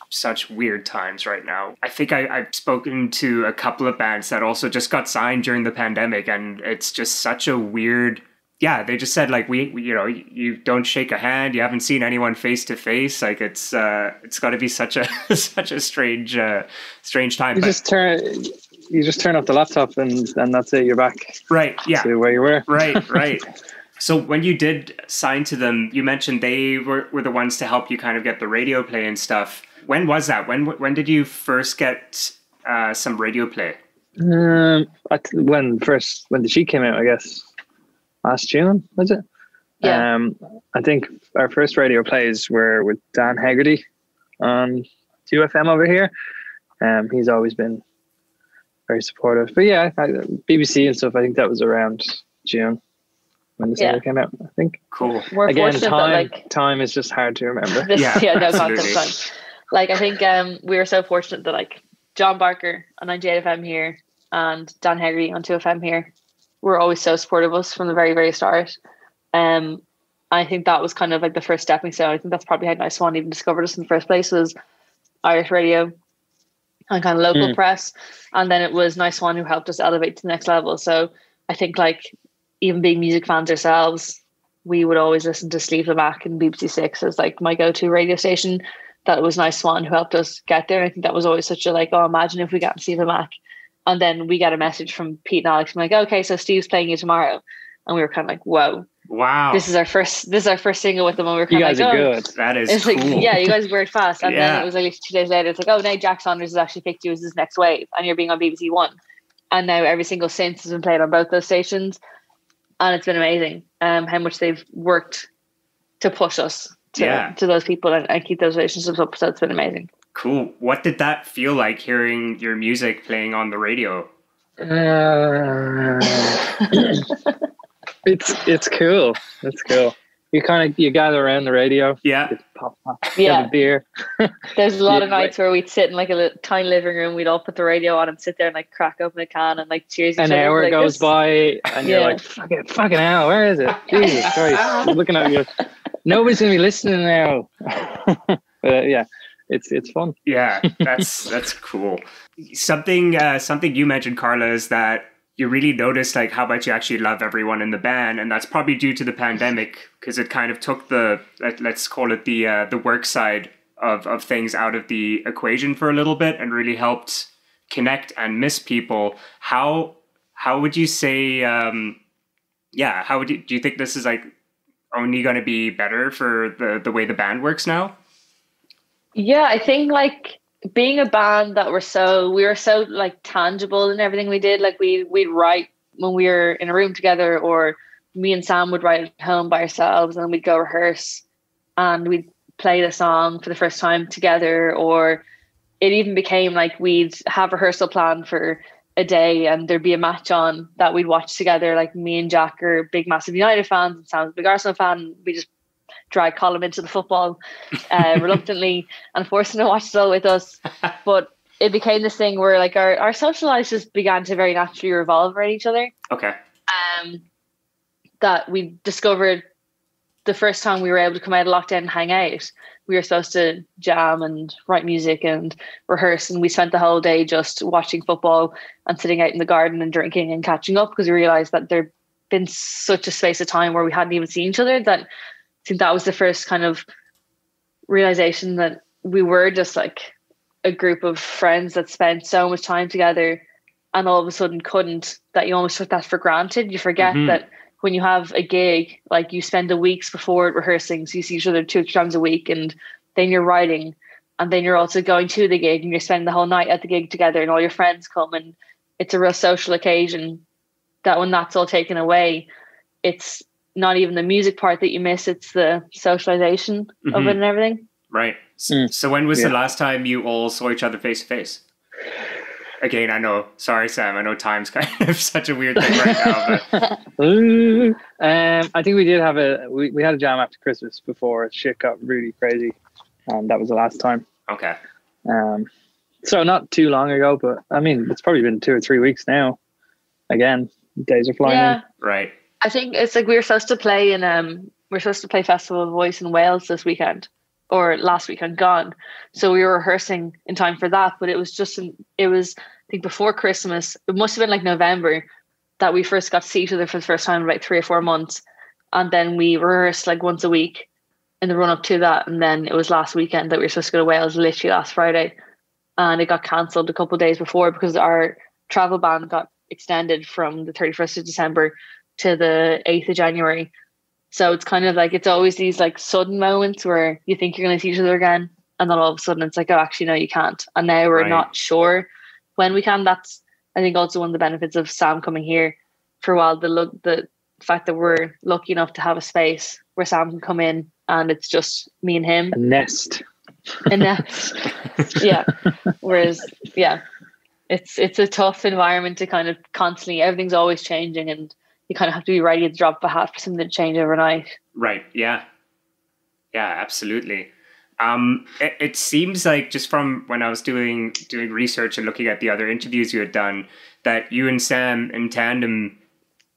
weird times right now. I think I've spoken to a couple of bands that also just got signed during the pandemic, and it's just such a weird. Yeah, they just said like we you don't shake a hand, you haven't seen anyone face to face. Like it's got to be such a strange time. You just turn off the laptop and that's it. You're back. Right. Yeah. To where you were. Right. So when you did sign to them, you mentioned they were the ones to help you kind of get the radio play and stuff. When was that? When did you first get some radio play? When the sheet came out, I guess. Last June, was it? Yeah. I think our first radio plays were with Dan Hegarty on 2FM over here. He's always been very supportive. But yeah, BBC and stuff, I think that was around June when the single came out, I think. Cool. We're Again, time is just hard to remember. No concept time. Like, I think we were so fortunate that like John Barker on 98FM here and Dan Hegarty on 2FM here were always so supportive of us from the very, very start. I think that was kind of like the first stepping stone. I think that's probably how Nice Swan even discovered us in the first place, was Irish radio and kind of local press. And then it was Nice Swan who helped us elevate to the next level. So I think like even being music fans ourselves, we would always listen to Sleeve the Mac and BBC Six as like my go-to radio station. That was Nice Swan who helped us get there. I think that was always such a like, oh, imagine if we got Sleeve the Mac. And then we got a message from Pete and Alex. I'm like, okay, so Steve's playing you tomorrow. And we were kind of like, whoa. Wow. This is our first single with them. And we were kind of like, oh, good. That is it's cool. Like, yeah, you guys worked fast. And then it was like 2 days later, it's like, oh, now Jack Saunders has actually picked you as his next wave. And you're being on BBC One. And now every single since has been played on both those stations. And it's been amazing how much they've worked to push us to those people and keep those relationships up. So it's been amazing. Cool. What did that feel like, hearing your music playing on the radio? It's cool. It's cool. You gather around the radio. Yeah. Pop, have a beer. There's a lot of nights where we'd sit in like a tiny living room. We'd all put the radio on and sit there and like crack open a can and like cheers each other. An hour goes by and you're like, fucking hell, where is it? Jesus Christ. I'm looking at you. Nobody's gonna be listening now. But yeah. It's fun. Yeah, that's cool. Something you mentioned, Karla, is that you really noticed like how much you actually love everyone in the band, and that's probably due to the pandemic, because it kind of took the let's call it the work side of things out of the equation for a little bit, and really helped connect and miss people. How would you say? Do you think this is like only going to be better for the way the band works now? Yeah, I think like being a band that we were so like tangible in everything we did. Like we'd write when we were in a room together, or me and Sam would write at home by ourselves, and then we'd go rehearse and we'd play the song for the first time together. Or it even became like we'd have rehearsal planned for a day and there'd be a match on that we'd watch together. Like me and Jack are big, massive United fans, and Sam's a big Arsenal fan. We just drag Colm into the football reluctantly and forced him to watch it all with us. But it became this thing where like our social lives just began to very naturally revolve around each other. Okay. That we discovered the first time we were able to come out of lockdown and hang out. We were supposed to jam and write music and rehearse, and we spent the whole day just watching football and sitting out in the garden and drinking and catching up, because we realised that there'd been such a space of time where we hadn't even seen each other. That I think that was the first kind of realization that we were just like a group of friends that spent so much time together, and all of a sudden couldn't, that you almost took that for granted. You forget that when you have a gig, like you spend the weeks before rehearsing, so you see each other 2 or 3 times a week, and then you're writing, and then you're also going to the gig and you're spending the whole night at the gig together, and all your friends come, and it's a real social occasion that when that's all taken away, it's not even the music part that you miss, it's the socialization of it and everything. Right. So when was the last time you all saw each other face to face? Again, I know, sorry Sam, I know time's kind of such a weird thing right now, but I think we did have we had a jam after Christmas before shit got really crazy, and that was the last time. Okay. So not too long ago, but I mean it's probably been 2 or 3 weeks now. Again, days are flying in. Right. I think it's like we were supposed to play Festival of Voice in Wales this weekend, or last weekend gone. So we were rehearsing in time for that, but it was I think before Christmas, it must have been like November, that we first got to see each other for the first time in like 3 or 4 months. And then we rehearsed like once a week in the run up to that. And then it was last weekend that we were supposed to go to Wales, literally last Friday. And it got cancelled a couple of days before because our travel ban got extended from the 31st of December to the 8th of January. So it's kind of like, it's always these like sudden moments where you think you're going to see each other again, and then all of a sudden it's like, oh, actually no, you can't. And now we're not sure when we can. That's, I think, also one of the benefits of Sam coming here for a while. The fact that we're lucky enough to have a space where Sam can come in and it's just me and him. A nest. Yeah. Whereas, yeah, it's a tough environment to kind of constantly, everything's always changing, and you kind of have to be ready to drop a hat for something to change overnight. Right. Yeah. Yeah, absolutely. It seems like, just from when I was doing research and looking at the other interviews you had done, that you and Sam in tandem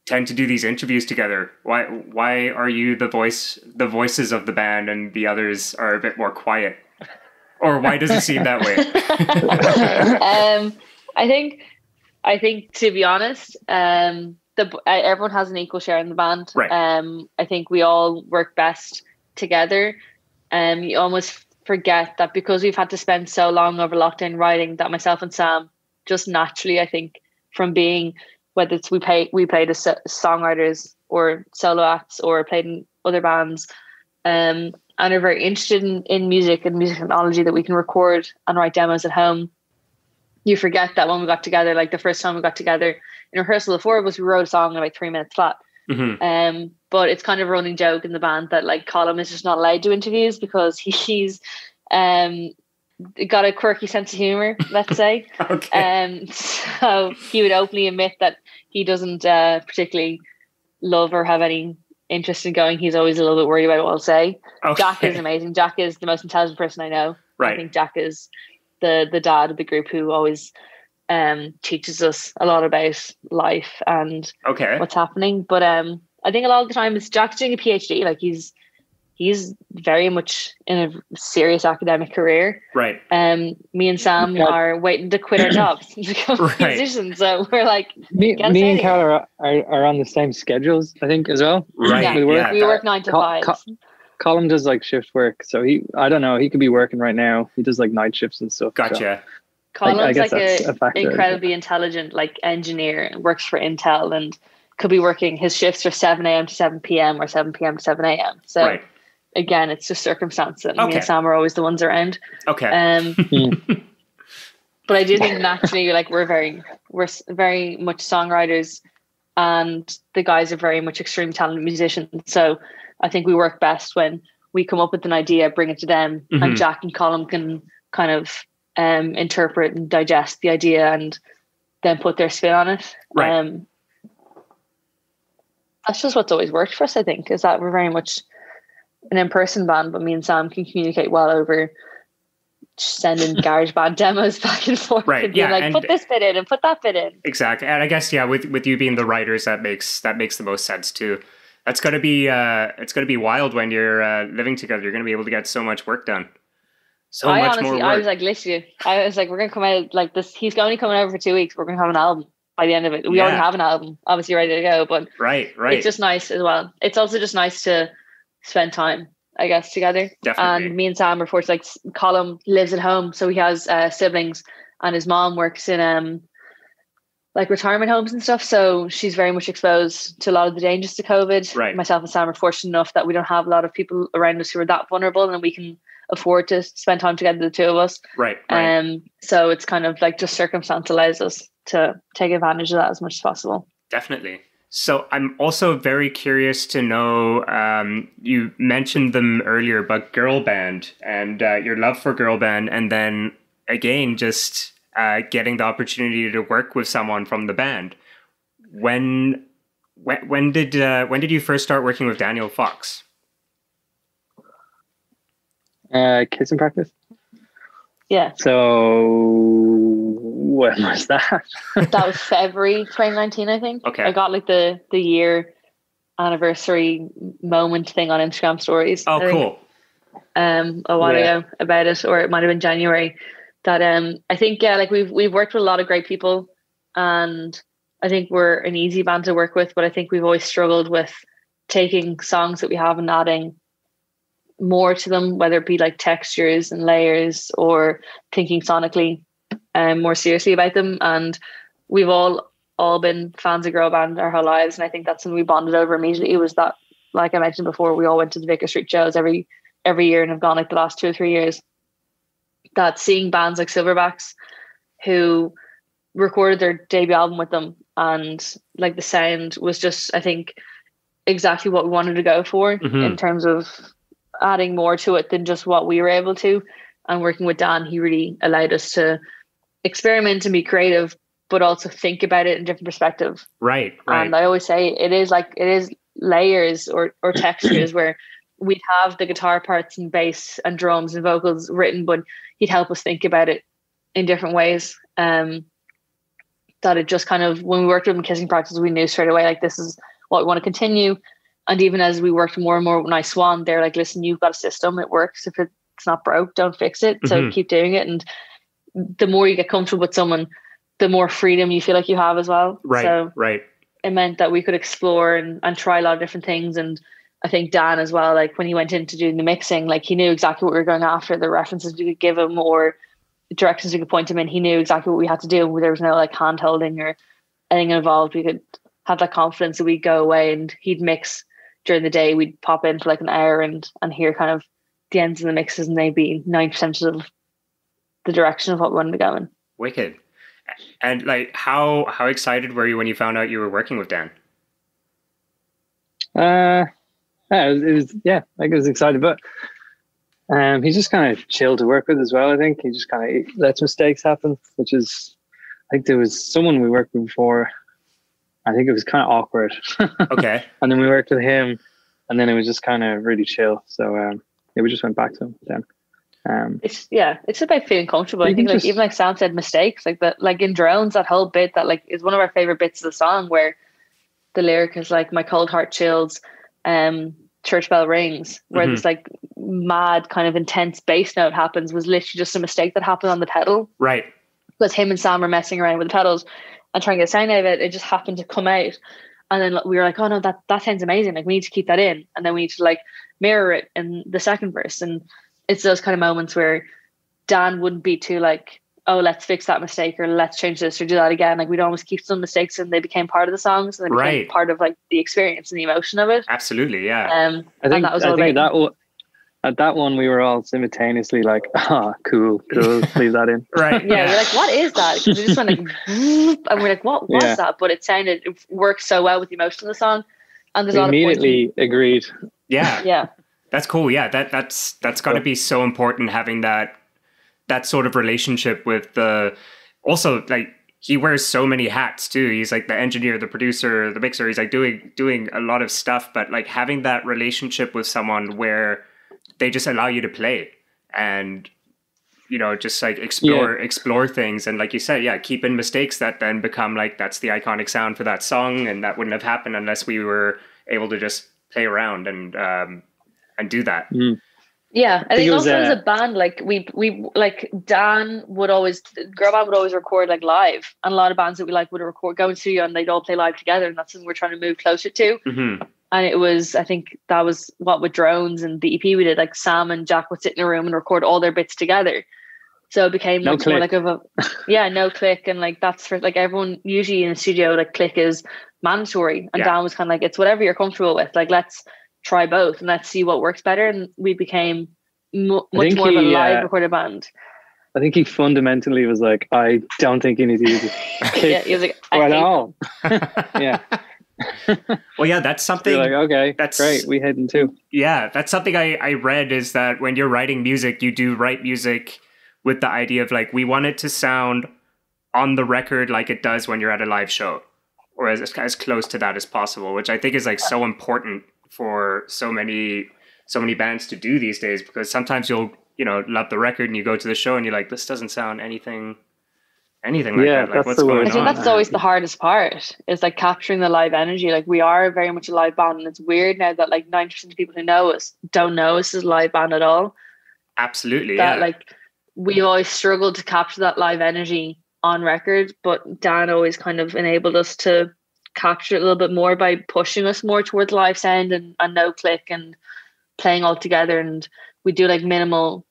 tend to do these interviews together. Why are you the voices of the band and the others are a bit more quiet? Or why does it seem that way? I think to be honest, everyone has an equal share in the band. Right. I think we all work best together. You almost forget that because we've had to spend so long over lockdown writing, that myself and Sam just naturally, I think, from being, whether it's we played as songwriters or solo acts or played in other bands, and are very interested in music and music technology, that we can record and write demos at home. You forget that when we got together, like the first time we got together in rehearsal, the four of us, we wrote a song in about 3 minutes flat. Mm-hmm. But it's kind of a running joke in the band that like Colm is just not allowed to do interviews because he's got a quirky sense of humor, let's say. Okay. So he would openly admit that he doesn't particularly love or have any interest in going. He's always a little bit worried about what I'll say. Okay. Jack is amazing. Jack is the most intelligent person I know. Right. I think Jack is the dad of the group who always teaches us a lot about life and what's happening. But I think a lot of the time it's Jack's doing a PhD. Like he's very much in a serious academic career. Right. Me and Sam are waiting to quit our jobs to become musicians. So we're like, me and Karla are on the same schedules, I think, as well. Right. Yeah. We work 9 to 5. Colm does like shift work, so I don't know, he could be working right now. He does like night shifts and stuff. Gotcha. So Colm's like a incredibly intelligent like engineer, works for Intel, and could be working, his shifts are 7 a.m. to 7 p.m. or 7 p.m. to 7 a.m. So again, it's just circumstance that me and Sam are always the ones around. Okay. But I do think naturally, like we're very much songwriters, and the guys are very much extreme talented musicians. So I think we work best when we come up with an idea, bring it to them, and Jack and Colm can kind of interpret and digest the idea and then put their spin on it. Right. That's just what's always worked for us, I think, is that we're very much an in-person band, but me and Sam can communicate well over sending GarageBand demos back and forth. Right. And being like, put this bit in and put that bit in. Exactly. And I guess, with you being the writers, that makes the most sense too. It's gonna be wild when you're living together. You're gonna be able to get so much work done. I was like, literally, I was like, we're gonna come out like this. He's only coming over for 2 weeks. We're gonna have an album by the end of it. We already have an album, obviously ready to go. But right. It's just nice as well. It's also just nice to spend time, I guess, together. Definitely. And me and Sam report, like Colm lives at home, so he has siblings, and his mom works in like retirement homes and stuff. So she's very much exposed to a lot of the dangers to COVID. Right. Myself and Sam are fortunate enough that we don't have a lot of people around us who are that vulnerable, and we can afford to spend time together, the two of us. Right. So it's kind of like just circumstance allows us to take advantage of that as much as possible. Definitely. So I'm also very curious to know, you mentioned them earlier, but girl band and your love for girl band, and then again, just getting the opportunity to work with someone from the band. When did you first start working with Daniel Fox? Kissing practice. Yeah. So when was that? That was February 2019, I think. Okay. I got like the year anniversary moment thing on Instagram stories. Oh, cool. A while ago about it, or it might have been January. That I think like we've worked with a lot of great people, and I think we're an easy band to work with. But I think we've always struggled with taking songs that we have and adding more to them, whether it be like textures and layers or thinking sonically more seriously about them. And we've all been fans of girl band our whole lives, and I think that's when we bonded over immediately. It was that, like I mentioned before, we all went to the Vicar Street shows every year and have gone like the last 2 or 3 years. That seeing bands like Silverbacks who recorded their debut album with them, and like the sound was just, I think, exactly what we wanted to go for in terms of adding more to it than just what we were able to. And working with Dan, he really allowed us to experiment and be creative, but also think about it in different perspective. Right. And I always say it is layers or textures where we'd have the guitar parts and bass and drums and vocals written, but he'd help us think about it in different ways. That it just kind of, when we worked with him in Kissing Practice, we knew straight away, like, this is what we want to continue. And even as we worked more and more with Nice Swan, they're like, listen, you've got a system, it works. If it's not broke, don't fix it. So keep doing it. And the more you get comfortable with someone, the more freedom you feel like you have as well. Right. So right. It meant that we could explore and try a lot of different things. And I think Dan as well, like when he went into doing the mixing, like he knew exactly what we were going after, the references we could give him or directions we could point him in. He knew exactly what we had to do. There was no like hand holding or anything involved. We could have that confidence that we'd go away and he'd mix during the day. We'd pop in for like an hour and hear kind of the ends of the mixes, and they'd be 90% of the direction of what we wanted to go in. Wicked. And like, how excited were you when you found out you were working with Dan? It was excited, but he's just kind of chill to work with as well. I think he just kind of lets mistakes happen, which is, I think there was someone we worked with before. I think it was kind of awkward. Okay. And then we worked with him, and then it was just kind of really chill. So we just went back to him then. It's about feeling comfortable. I think like even like Sam said, mistakes like that, like in Drones, that whole bit that like is one of our favorite bits of the song, where the lyric is like, my cold heart chills, church bell rings, where this like mad kind of intense bass note happens, was literally just a mistake that happened on the pedal. Right. Because him and Sam were messing around with the pedals and trying to get sound out of it. It just happened to come out. And then we were like, oh no, that sounds amazing. Like we need to keep that in. And then we need to like mirror it in the second verse. And it's those kind of moments where Dan wouldn't be too like, oh, let's fix that mistake or let's change this or do that again. Like we'd almost keep some mistakes and they became part of the songs and they became part of like the experience and the emotion of it. Absolutely, yeah. I think at that one we were all simultaneously like, cool, leave that in. Right. Yeah, you're like, what is that? Because we just went like, and we're like, what was that? But it worked so well with the emotion of the song. And there's a lot of immediately agreed. Yeah. Yeah. That's cool. Yeah, that's got to be so important, having that sort of relationship with the. Also, like, he wears so many hats too. He's like the engineer, the producer, the mixer. He's like doing a lot of stuff. But like having that relationship with someone where they just allow you to play and, you know, just like explore things. And like you said, keep in mistakes that then become like, that's the iconic sound for that song, and that wouldn't have happened unless we were able to just play around and do that. Yeah, I think also as a band, like we like Dan would always, girl band would always record like live, and a lot of bands that we like would go in studio and they'd all play live together, and that's something we're trying to move closer to. And it was, I think that was what with Drones and the EP we did, like Sam and Jack would sit in a room and record all their bits together. So it became much more like no click, and like that's for like everyone usually in the studio, like click is mandatory, and Dan was kind of like, it's whatever you're comfortable with, like let's try both and let's see what works better. And we became much more of a live recorded band. I think he fundamentally was like, I don't think you need to use it. Yeah, he was like, at all. Yeah. Well, yeah, that's something. You're like, okay, that's great. We hate him too. Yeah, that's something I read, is that when you're writing music, you do write music with the idea of like, we want it to sound on the record like it does when you're at a live show, or as close to that as possible, which I think is like so important for so many bands to do these days, because sometimes you'll, love the record and you go to the show and you're like, this doesn't sound anything like that. Like, what's going on? I think that's always the hardest part, is like capturing the live energy. Like, we are very much a live band, and it's weird now that like 90% of people who know us don't know us as a live band at all. Absolutely. That like we always struggled to capture that live energy on record, but Dan always kind of enabled us to capture it a little bit more by pushing us more towards live sound and no click and playing all together. And we do like minimal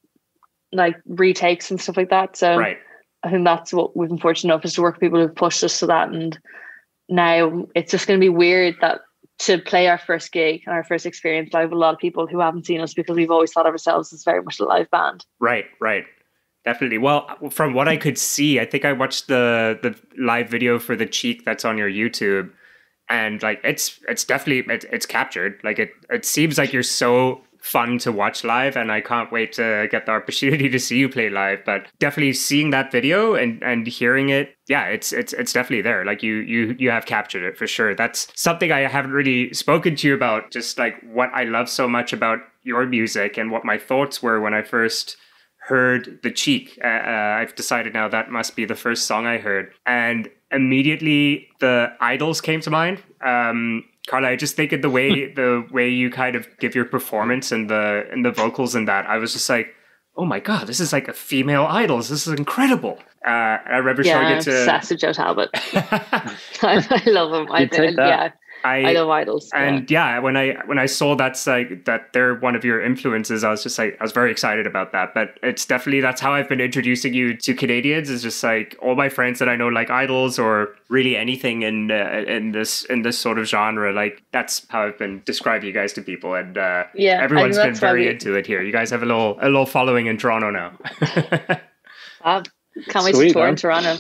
like retakes and stuff like that. So right. I think that's what we've been fortunate enough, is to work with people who've pushed us to that. And now it's just going to be weird that to play our first gig and our first experience live with a lot of people who haven't seen us, because we've always thought of ourselves as very much a live band. Right. Definitely. Well, from what I could see, I think I watched the live video for The Cheek that's on your YouTube, and like it's definitely it's captured. Like it seems like you're so fun to watch live, and I can't wait to get the opportunity to see you play live. But definitely seeing that video and hearing it, yeah, it's definitely there. Like you have captured it for sure. That's something I haven't really spoken to you about, just like what I love so much about your music and what my thoughts were when I first heard The Cheek. I've decided now that must be the first song I heard, and immediately the Idols came to mind. Karla, I just think of the way you kind of give your performance and the vocals and that, I was just like, oh my god, this is like a female Idols. This is incredible. I remember showing it to obsessed with Joe Talbot. I love him. I love Idols. And when I saw that's like that they're one of your influences, I was just like, I was very excited about that. But it's definitely, that's how I've been introducing you to Canadians, is just like all my friends that I know like Idols, or really anything in this sort of genre. Like that's how I've been describing you guys to people, and everyone's been very into it here. You guys have a little following in Toronto now. Can't wait to tour in Toronto.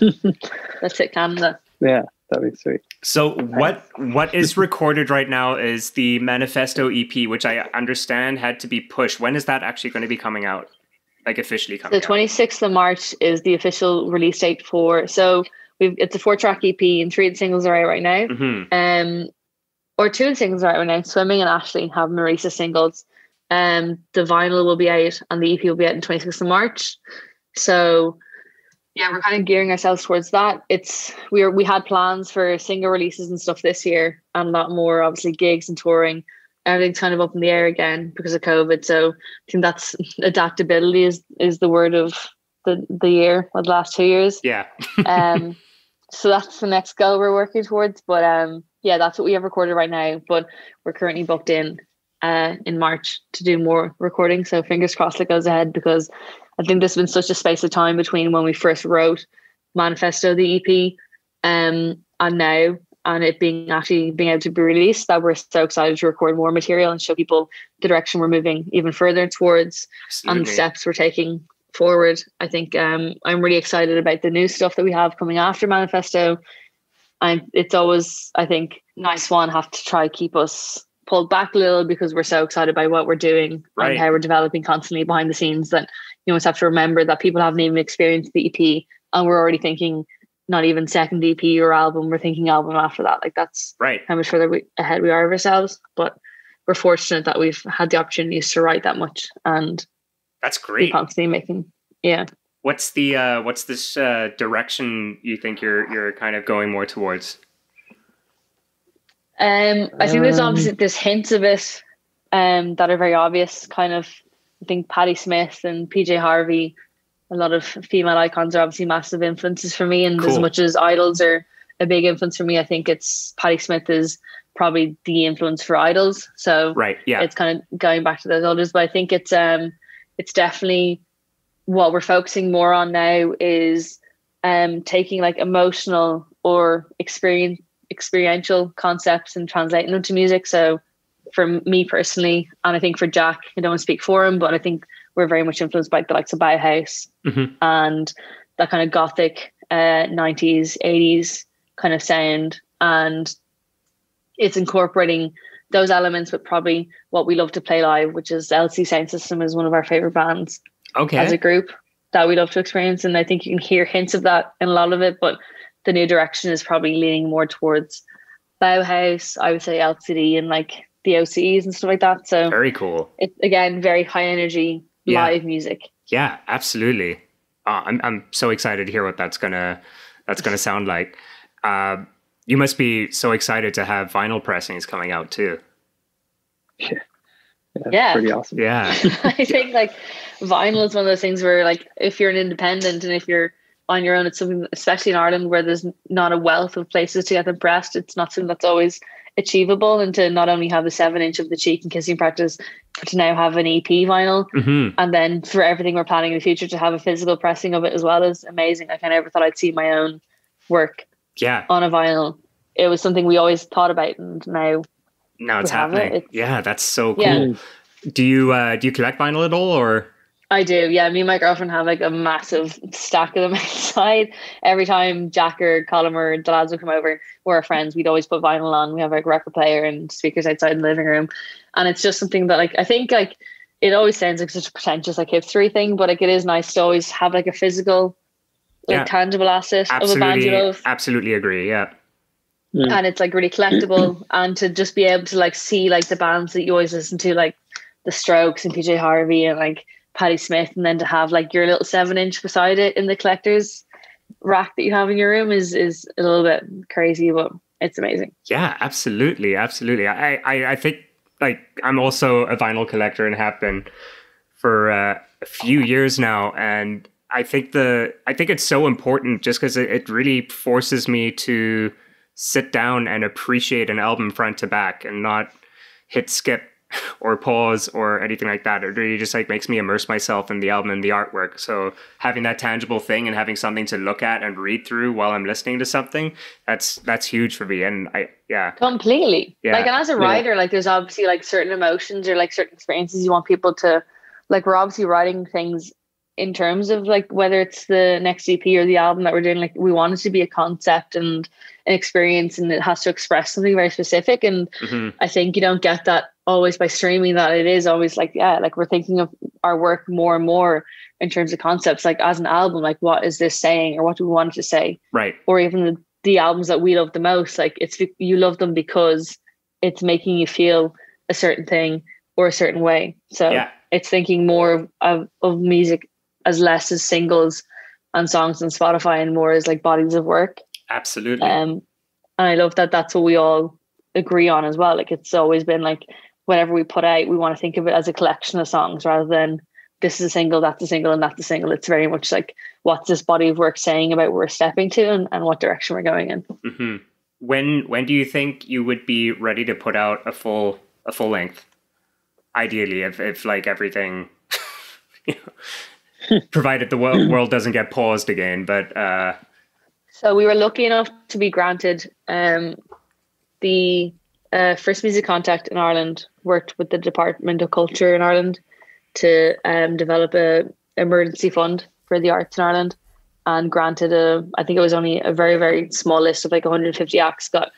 Let's hit Canada. Yeah. That'd be sweet. So what is recorded right now is the Manifesto EP, which I understand had to be pushed. When is that actually going to be coming out? Like officially coming out? The 26th of March is the official release date for. So it's a 4-track EP, and 3 of the singles are out right now. Mm-hmm. Or 2 of the singles are out right now. Swimming and Ashley have Marisa singles. The vinyl will be out, and the EP will be out on 26th of March. So yeah, we're kind of gearing ourselves towards that. We had plans for single releases and stuff this year, and a lot more obviously gigs and touring. Everything's kind of up in the air again because of COVID. So I think that's adaptability is the word of the year, or the last 2 years. Yeah. So that's the next goal we're working towards. But that's what we have recorded right now. But we're currently booked in March to do more recording. So fingers crossed it goes ahead, because I think there's been such a space of time between when we first wrote Manifesto, the EP, and now, and it being able to be released, that we're so excited to record more material and show people the direction we're moving even further towards. Absolutely. And the steps we're taking forward. I think I'm really excited about the new stuff that we have coming after Manifesto. And it's always, I think, nice one have to try keep us pulled back a little, because we're so excited by what we're doing and how we're developing constantly behind the scenes, that you always have to remember that people haven't even experienced the EP, and we're already thinking not even second EP or album, we're thinking album after that. Like that's how much further ahead we are of ourselves. But we're fortunate that we've had the opportunities to write that much, and that's great. Constantly making, What's this direction you think you're kind of going more towards? I think there's obviously this hints of it that are very obvious. Kind of, I think Patti Smith and PJ Harvey, a lot of female icons, are obviously massive influences for me. And as much as Idols are a big influence for me, I think it's Patti Smith is probably the influence for Idols. So it's kind of going back to those others. But I think it's definitely what we're focusing more on now is taking like emotional or experiential concepts and translating them to music. So for me personally, and I think for Jack, I don't want to speak for him, but I think we're very much influenced by the likes of Bauhaus and that kind of gothic 90s, 80s kind of sound. And it's incorporating those elements, but probably what we love to play live, which is LC Sound System is one of our favorite bands as a group that we love to experience. And I think you can hear hints of that in a lot of it, but the new direction is probably leaning more towards Bauhaus, I would say LCD and like the OCEs and stuff like that. So very cool. It's again, very high energy live music. Yeah, absolutely. I'm so excited to hear what that's gonna sound like. You must be so excited to have vinyl pressings coming out too. Yeah, pretty awesome. Yeah. I think like vinyl is one of those things where like if you're an independent and if you're on your own, it's something, especially in Ireland where there's not a wealth of places to get them pressed, it's not something that's always achievable. And to not only have the 7-inch of the cheek and kissing practice, but to now have an EP vinyl and then for everything we're planning in the future to have a physical pressing of it as well is amazing. Like I never thought I'd see my own work on a vinyl. It was something we always thought about, and now it's happening. Yeah, that's so cool. Yeah. Do you collect vinyl at all, or? I do. Yeah, me and my girlfriend have like a massive stack of them outside. Every time Jack or Colm or the lads would come over, we're our friends, we'd always put vinyl on. We have like a record player and speakers outside in the living room, and it's just something that like I think like it always sounds like such a pretentious like hipstery thing, but like it is nice to always have like a physical, like tangible asset of a band you love. Absolutely agree. Yeah. And it's like really collectible, and to just be able to like see like the bands that you always listen to, like the Strokes and PJ Harvey and like Patti Smith, and then to have like your little 7-inch beside it in the collector's rack that you have in your room is a little bit crazy, but it's amazing. Yeah, absolutely. I think like I'm also a vinyl collector and have been for a few years now, and I think it's so important just because it really forces me to sit down and appreciate an album front to back and not hit skip or pause or anything like that. It really just like makes me immerse myself in the album and the artwork. So having that tangible thing and having something to look at and read through while I'm listening to something, that's huge for me. And completely. Like, and as a writer, like there's obviously like certain emotions or like certain experiences you want people to like, we're obviously writing things in terms of like whether it's the next EP or the album that we're doing, like we want it to be a concept and an experience, and it has to express something very specific. And I think you don't get that always by streaming, that it is always like, like we're thinking of our work more and more in terms of concepts, like as an album, like what is this saying or what do we want it to say? Right. Or even the albums that we love the most, like you love them because it's making you feel a certain thing or a certain way. So it's thinking more of music as less as singles and songs on Spotify and more as like bodies of work. Absolutely. And I love that that's what we all agree on as well. Like it's always been like whenever we put out, we want to think of it as a collection of songs rather than this is a single, that's a single, and that's a single. It's very much like what's this body of work saying about where we're stepping to and what direction we're going in. When do you think you would be ready to put out a full length? Ideally, if like everything provided the world doesn't get paused again, but so we were lucky enough to be granted the First Music Contact in Ireland worked with the Department of Culture in Ireland to develop a emergency fund for the arts in Ireland, and granted I think it was only a very, very small list of like 150 acts got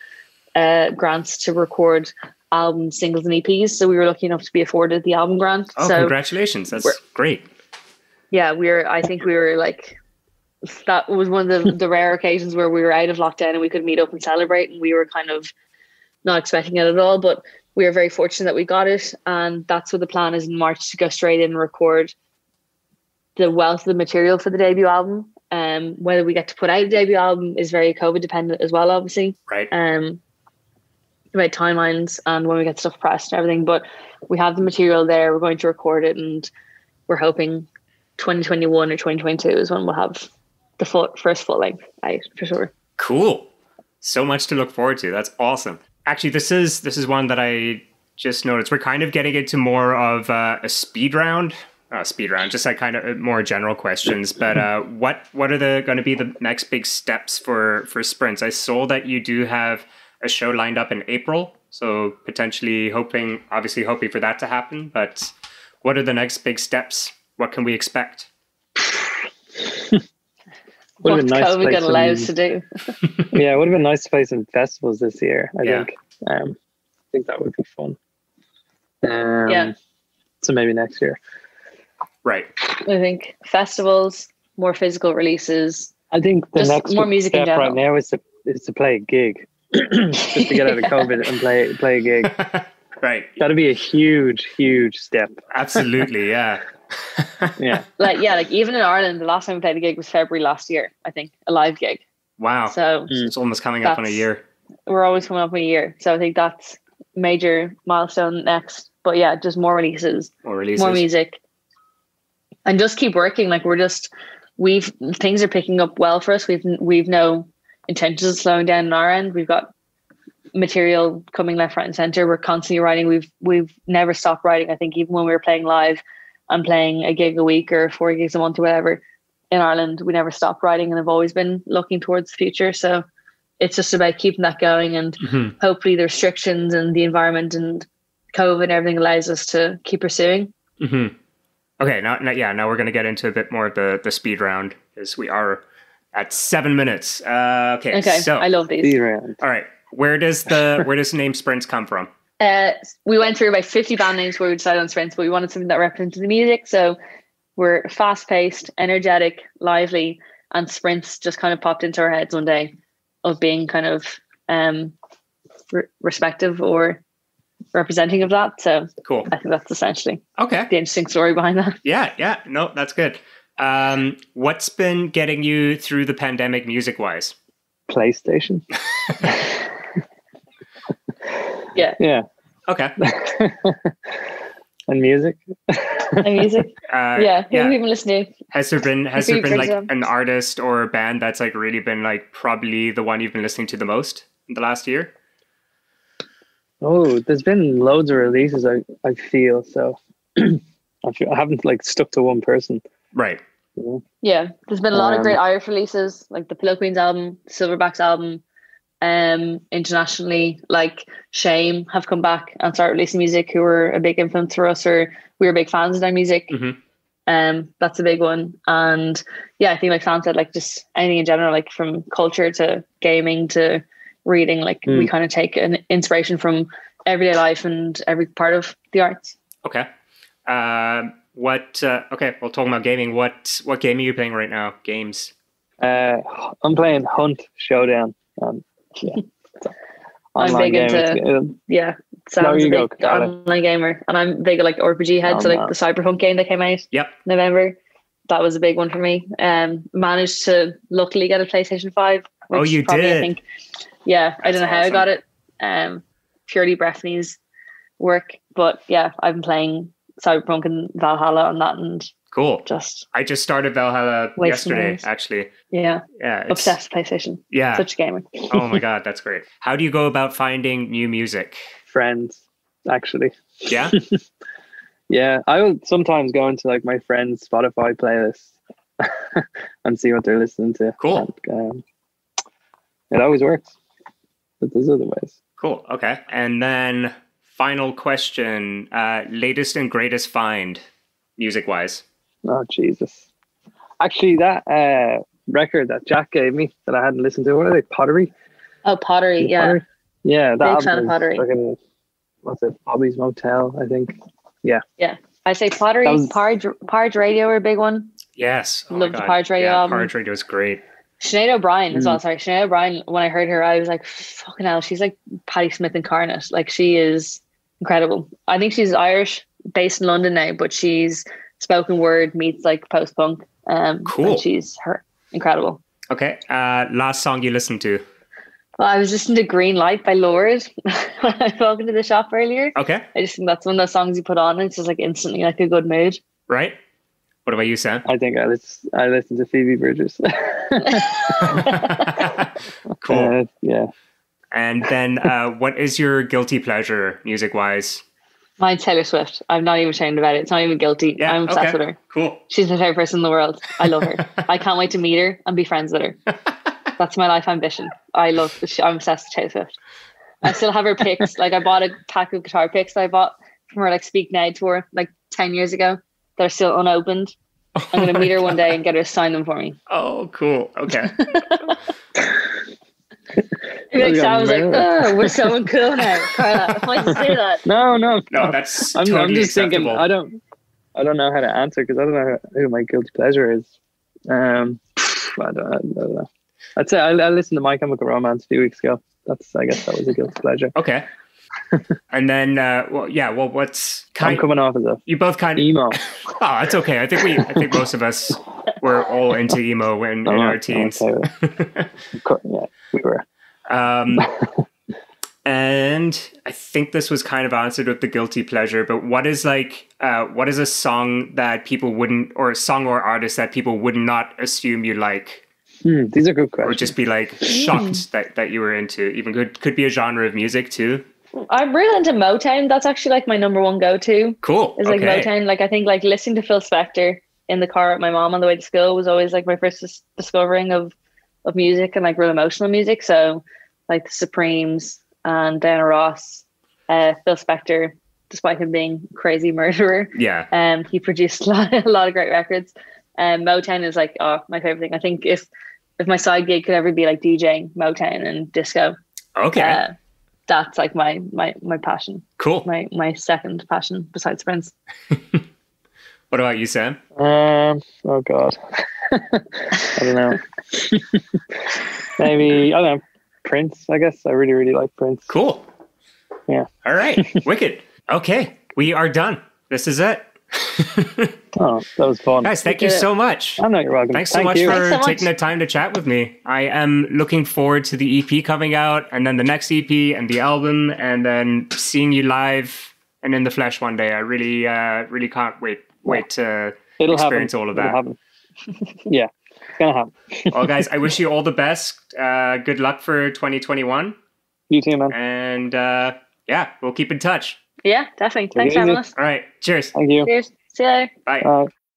grants to record albums, singles and EPs. So we were lucky enough to be afforded the album grant. Oh, so congratulations. That's great. Yeah, I think we were like, that was one of the rare occasions where we were out of lockdown and we could meet up and celebrate, and we were kind of not expecting it at all, but we were very fortunate that we got it. And that's what the plan is in March, to go straight in and record the wealth of the material for the debut album. Whether we get to put out a debut album is very COVID dependent as well, obviously. Right. About timelines and when we get stuff pressed and everything, but we have the material there. We're going to record it, and we're hoping 2021 or 2022 is when we'll have the first full length out for sure. Cool. So much to look forward to. That's awesome. Actually, this is one that I just noticed. We're kind of getting into more of a speed round, just like kind of more general questions. But what are going to be the next big steps for Sprints? I saw that you do have a show lined up in April, so potentially hoping for that to happen. But what are the next big steps What can we expect? What's COVID going to allow us to do? Yeah, it would have been nice to play some festivals this year, I think. I think that would be fun. So maybe next year. Right. I think festivals, more physical releases. I think the next more music step in general right now is to play a gig. Just to get out of COVID and play a gig. Right. That'd be a huge step. Absolutely, yeah. Yeah. Like even in Ireland, the last time we played a gig was February last year, I think, a live gig. Wow. So it's almost coming up on a year. We're always coming up on a year. So I think that's major milestone next. But yeah, just more releases. More music. And just keep working. Like things are picking up well for us. We've no intentions of slowing down on our end. We've got material coming left, right, and center. We're constantly writing. We've never stopped writing. I think even when we were playing live and playing a gig a week or 4 gigs a month or whatever in Ireland, we never stopped writing and have always been looking towards the future. So it's just about keeping that going, and hopefully the restrictions and the environment and COVID and everything allows us to keep pursuing. Okay, now we're going to get into a bit more of the speed round, because we are at 7 minutes. Okay, so I love these. Speed round. All right, where does the name Sprints come from? We went through about 50 band names where we decided on Sprints, but we wanted something that represented the music. So we're fast-paced, energetic, lively, and Sprints just kind of popped into our heads one day of being kind of respective or representing of that. So cool. I think that's essentially the interesting story behind that. Yeah. No, that's good. What's been getting you through the pandemic music-wise? PlayStation. Yeah. Okay. And music. Who have you been listening to? Has there been like an artist or a band that's like really been like probably the one you've been listening to the most in the last year? Oh, there's been loads of releases. I feel so. I haven't like stuck to one person. Right. Yeah, there's been a lot of great Irish releases, like the Pillow Queens album, Silverbacks album. Internationally, like Shame have come back and started releasing music, who were a big influence for us, or we were big fans of their music. That's a big one. And yeah, I think like Sam said, like just anything in general, like from culture to gaming to reading, like we kind of take an inspiration from everyday life and every part of the arts. Okay. Well, talking about gaming, what game are you playing right now? Games? I'm playing Hunt Showdown. I'm big into Sam's a big online gamer, and I'm big like RPG head. So like the Cyberpunk game that came out November, that was a big one for me. Managed to luckily get a PlayStation 5. Oh, you did? I think. Yeah, I don't know how I got it. Purely Breffney's work, but yeah, I've been playing Cyberpunk and Valhalla on that, and cool. I just started Valhalla yesterday, actually. Yeah. Obsessed with PlayStation. Yeah. Such a gamer. Oh my God, that's great. How do you go about finding new music? Friends, actually. Yeah? Yeah, I will sometimes go into like my friends' Spotify playlists and see what they're listening to. Cool. And, it always works, but there's other ways. Cool. Okay. And then final question, latest and greatest find music-wise? Oh, Jesus. Actually, that record that Jack gave me that I hadn't listened to, what are they, Pottery? Oh, Pottery, yeah. Pottery? Yeah, that big fan of Pottery. Fucking, what's it, Bobby's Motel, I think. Yeah. Yeah. I say Pottery, Parge Radio are a big one. Yes. Oh love the Parge Radio album. Parge Radio is great. Sinead O'Brien as well. Sorry, Sinead O'Brien, when I heard her, I was like, fucking hell, she's like Patti Smith incarnate. Like, she is incredible. I think she's Irish, based in London now, but she's spoken word meets like post-punk. Cool. And she's incredible. Okay. Last song you listened to? Well, I was listening to Green Light by Lord when I walked into the shop earlier. Okay. I just think that's one of those songs you put on and it's just like instantly like a good mood. Right. What about you, Sam? I think I listened to Phoebe Bridgers. Cool. Yeah. And then what is your guilty pleasure music-wise? Mine's Taylor Swift. I'm not even ashamed about it. It's not even guilty. Yeah, I'm obsessed with her. Cool. She's my favorite person in the world. I love her. I can't wait to meet her and be friends with her. That's my life ambition. I'm obsessed with Taylor Swift. I still have her picks. Like, I bought a pack of guitar picks that I bought from her like Speak Now tour like 10 years ago. that are still unopened. I'm going to meet her one day and get her to sign them for me. Oh, cool. Okay. I was like, oh, we're so cool now. Karla, why did you say that? No, that's I'm just acceptable. thinking. I don't know how to answer because I don't know who my guilty pleasure is. I don't know. I'd say I listened to My Chemical Romance a few weeks ago. I guess that was a guilty pleasure. Okay. And then, what's I'm coming off as you both kind of emo. Oh, that's okay. I think most of us were all into emo in our teens. Okay. Yeah, we were. And I think this was kind of answered with the guilty pleasure, but what is a song that people wouldn't, or a song or artist that people would not assume you like? These are good questions. Or just be like shocked that you were into. Even could be a genre of music too. I'm really into Motown. That's actually like my number one go-to. Cool. It's like Motown. Like I think like listening to Phil Spector in the car with my mom on the way to school was always like my first discovering of music and like real emotional music. So like the Supremes and Diana Ross, Phil Spector, despite him being a crazy murderer. Yeah. He produced a lot of great records. Motown is like my favorite thing. I think if my side gig could ever be like DJing Motown and disco. Okay. That's like my passion. Cool. My second passion besides Prince. What about you, Sam? Oh God. I don't know. Maybe, I don't know, Prince, I guess. I really, really like Prince. Cool. Yeah. All right. Wicked. Okay. We are done. This is it. Oh, that was fun. Guys, thank you so much. I know you're welcome. Thanks so much for taking the time to chat with me. I am looking forward to the EP coming out, and then the next EP and the album, and then seeing you live and in the flesh one day. I really, really can't wait to experience all of that. It'll happen. Yeah, it's gonna happen. Well, guys, I wish you all the best. Good luck for 2021. You too, man. And yeah, we'll keep in touch. Yeah, definitely. Thanks for having us. All right. Cheers. Thank you. Cheers. See you later. Bye.